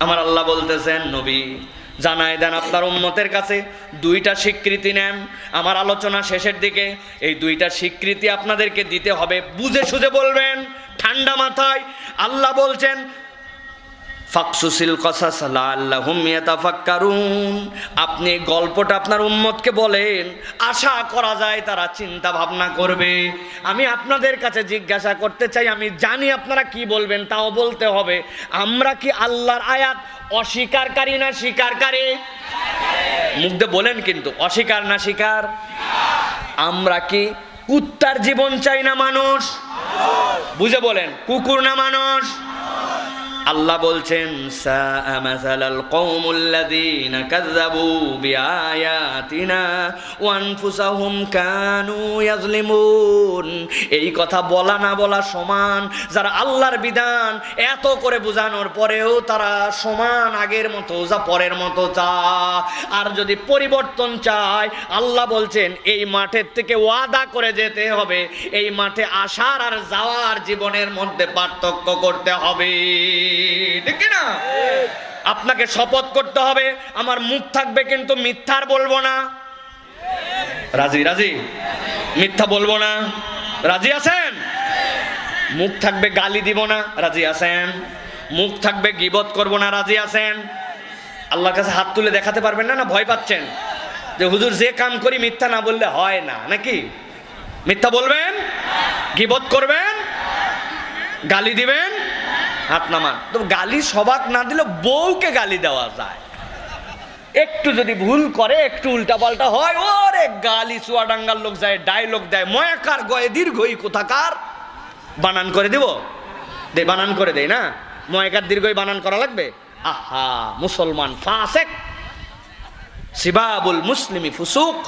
Speaker 2: আমার আল্লাহ বলতেছেন নবী জানায় দেন আপনার উম্মতের কাছে 2টা স্বীকৃতি নেন। আমার আলোচনা শেষের দিকে এই 2টা স্বীকৃতি আপনাদেরকে দিতে হবে, বুঝে সুঝে বলবেন, ঠান্ডা মাথায়। আল্লাহ বলছেন ফাকসুসিল কসাস লাআল্লাহুম ইয়াতাফাক্কারুন, আপনি গল্পটা আপনার উম্মতকে বলেন, আশা করা যায় তারা চিন্তা ভাবনা করবে। আমি আপনাদের কাছে জিজ্ঞাসা করতে চাই, আমি জানি আপনারা কি বলবেন, তাও বলতে হবে, আমরা কি আল্লাহর আয়াত অস্বীকারী না স্বীকারী? মুখ দিয়ে বলেন কিন্তু, অস্বীকার না স্বীকার? আমরা কি কুত্তার জীবন চাই না মানুষ? বুঝে বলেন, কুকুর না মানুষ?
Speaker 1: আল্লাহ বলছেন সাআ মাসালাল কওমুল্লাযীনা কাযযাবু বিআয়াতিনা ওয়া আনফুসাহুম কানু ইয়াজলিমুন। এই কথা বলা না বলা সমান। যারা আল্লাহর বিধান এত করে বোঝানোর পরেও তারা সমান আগের মতো যা পরের মতো চা। আর যদি পরিবর্তন চায়, আল্লাহ বলছেন এই মাঠের থেকে ওয়াদা করে যেতে হবে, এই মাঠে আসার আর যাওয়ার জীবনের মধ্যে পার্থক্য করতে হবে, ঠিক না? আপনাকে শপথ করতে হবে আমার মুখ থাকবে কিন্তু মিথ্যার বলবো না। রাজি রাজি? মিথ্যা বলবো না, রাজি আছেন? মুখ থাকবে গালি দিব না, রাজি আছেন? মুখ থাকবে গীবত করব না, রাজি আছেন? আল্লাহর কাছে হাত তুলে দেখাতে পারবেন না? না ভয় পাচ্ছেন যে হুজুর যে কাম করি মিথ্যা না বললে হয় না, নাকি? মিথ্যা বলবেন, গীবত করবেন, গালি দিবেন, হাত নামান। তো গালি সবাক না দিলে বউকে গালি দেওয়া যায়। একটু যদি ভুল করে, একটু উল্টা পাল্টা হয়, ওরে গালি চুয়াডাঙ্গার লোক যায় ডায়লগ দেয়, ময়াকার গয়ে দীর্ঘই কোথাকার বানান করে দিব, দে বানান করে দেয় না? ময়াকার দীর্ঘই বানান করা লাগবে? আহা, মুসলমান ফাসেক, সিবাবুল মুসলিমি ফুসুক।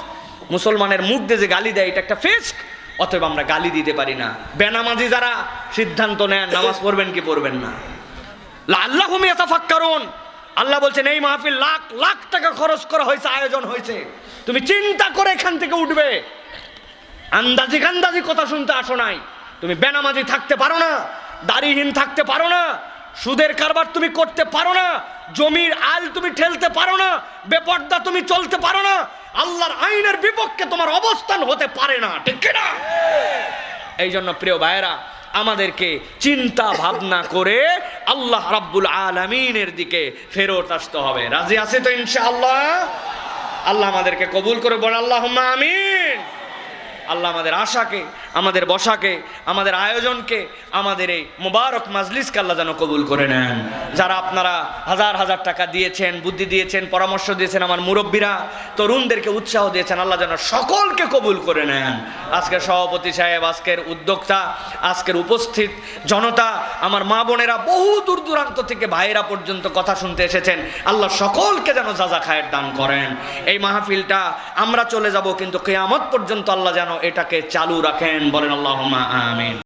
Speaker 1: মুসলমানের মুখ দিয়ে যে গালি দেয় এটা একটা ফিস্ক। অতএব আমরা গালি দিতে পারি না। বেনামাজি যারা সিদ্ধান্ত নেন নামাজ পড়বেন কি পড়বেন না, লাআল্লাহুম ইয়াতাফাক্কারুন। আল্লাহ বলছেন এই মাহফিল লাখ লাখ টাকা খরচ করা হয়েছে, আয়োজন হয়েছে, তুমি চিন্তা করে এখান থেকে উঠবে। আন্দাজি কান্দাজি কথা শুনতে আসো নাই। তুমি বেনামাজি থাকতে পারো না, দাড়িহীন থাকতে পারো না, সুদের কারবার তুমি করতে পারো না, জমির আল তুমি ঠেলতে পারো না, বেপর্দা তুমি চলতে পারো না, আল্লাহর আইনের বিপক্ষে তোমার অবস্থান হতে পারে না, ঠিক না? এই জন্য প্রিয় ভাইয়েরা, আমাদেরকে চিন্তা ভাবনা করে আল্লাহ রাব্বুল আলামিনের দিকে ফেরত আসতে হবে। রাজি আছে তো ইনশাআল্লাহ? আল্লাহ আমাদেরকে কবুল করে বলেন আল্লাহুম্মা আমিন। আল্লাহ আমাদের আশাকে, আমাদের বসাকে, আমাদের আয়োজনকে, আমাদের এই মুবারক মাজলিসকে আল্লাহ যেন কবুল করে নেন। যারা আপনারা হাজার হাজার টাকা দিয়েছেন, বুদ্ধি দিয়েছেন, পরামর্শ দিয়েছেন, আমার মুরব্বীরা, তরুণদেরকে উৎসাহ দিয়েছেন, আল্লাহ যেন সকলকে কবুল করে নেন। আজকের সভাপতি সাহেব, আজকের উদ্যোক্তা, আজকের উপস্থিত জনতা, আমার মা বোনেরা, বহু দূর দূরান্ত থেকে ভাইয়েরা পর্যন্ত কথা শুনতে এসেছেন, আল্লাহ সকলকে যেন যাজা খায়ের দান করেন। এই মাহফিলটা আমরা চলে যাব, কিন্তু কিয়ামত পর্যন্ত আল্লাহ যেন এটাকে চালু রাখেন। বলেন আল্লাহুম্মা আমিন।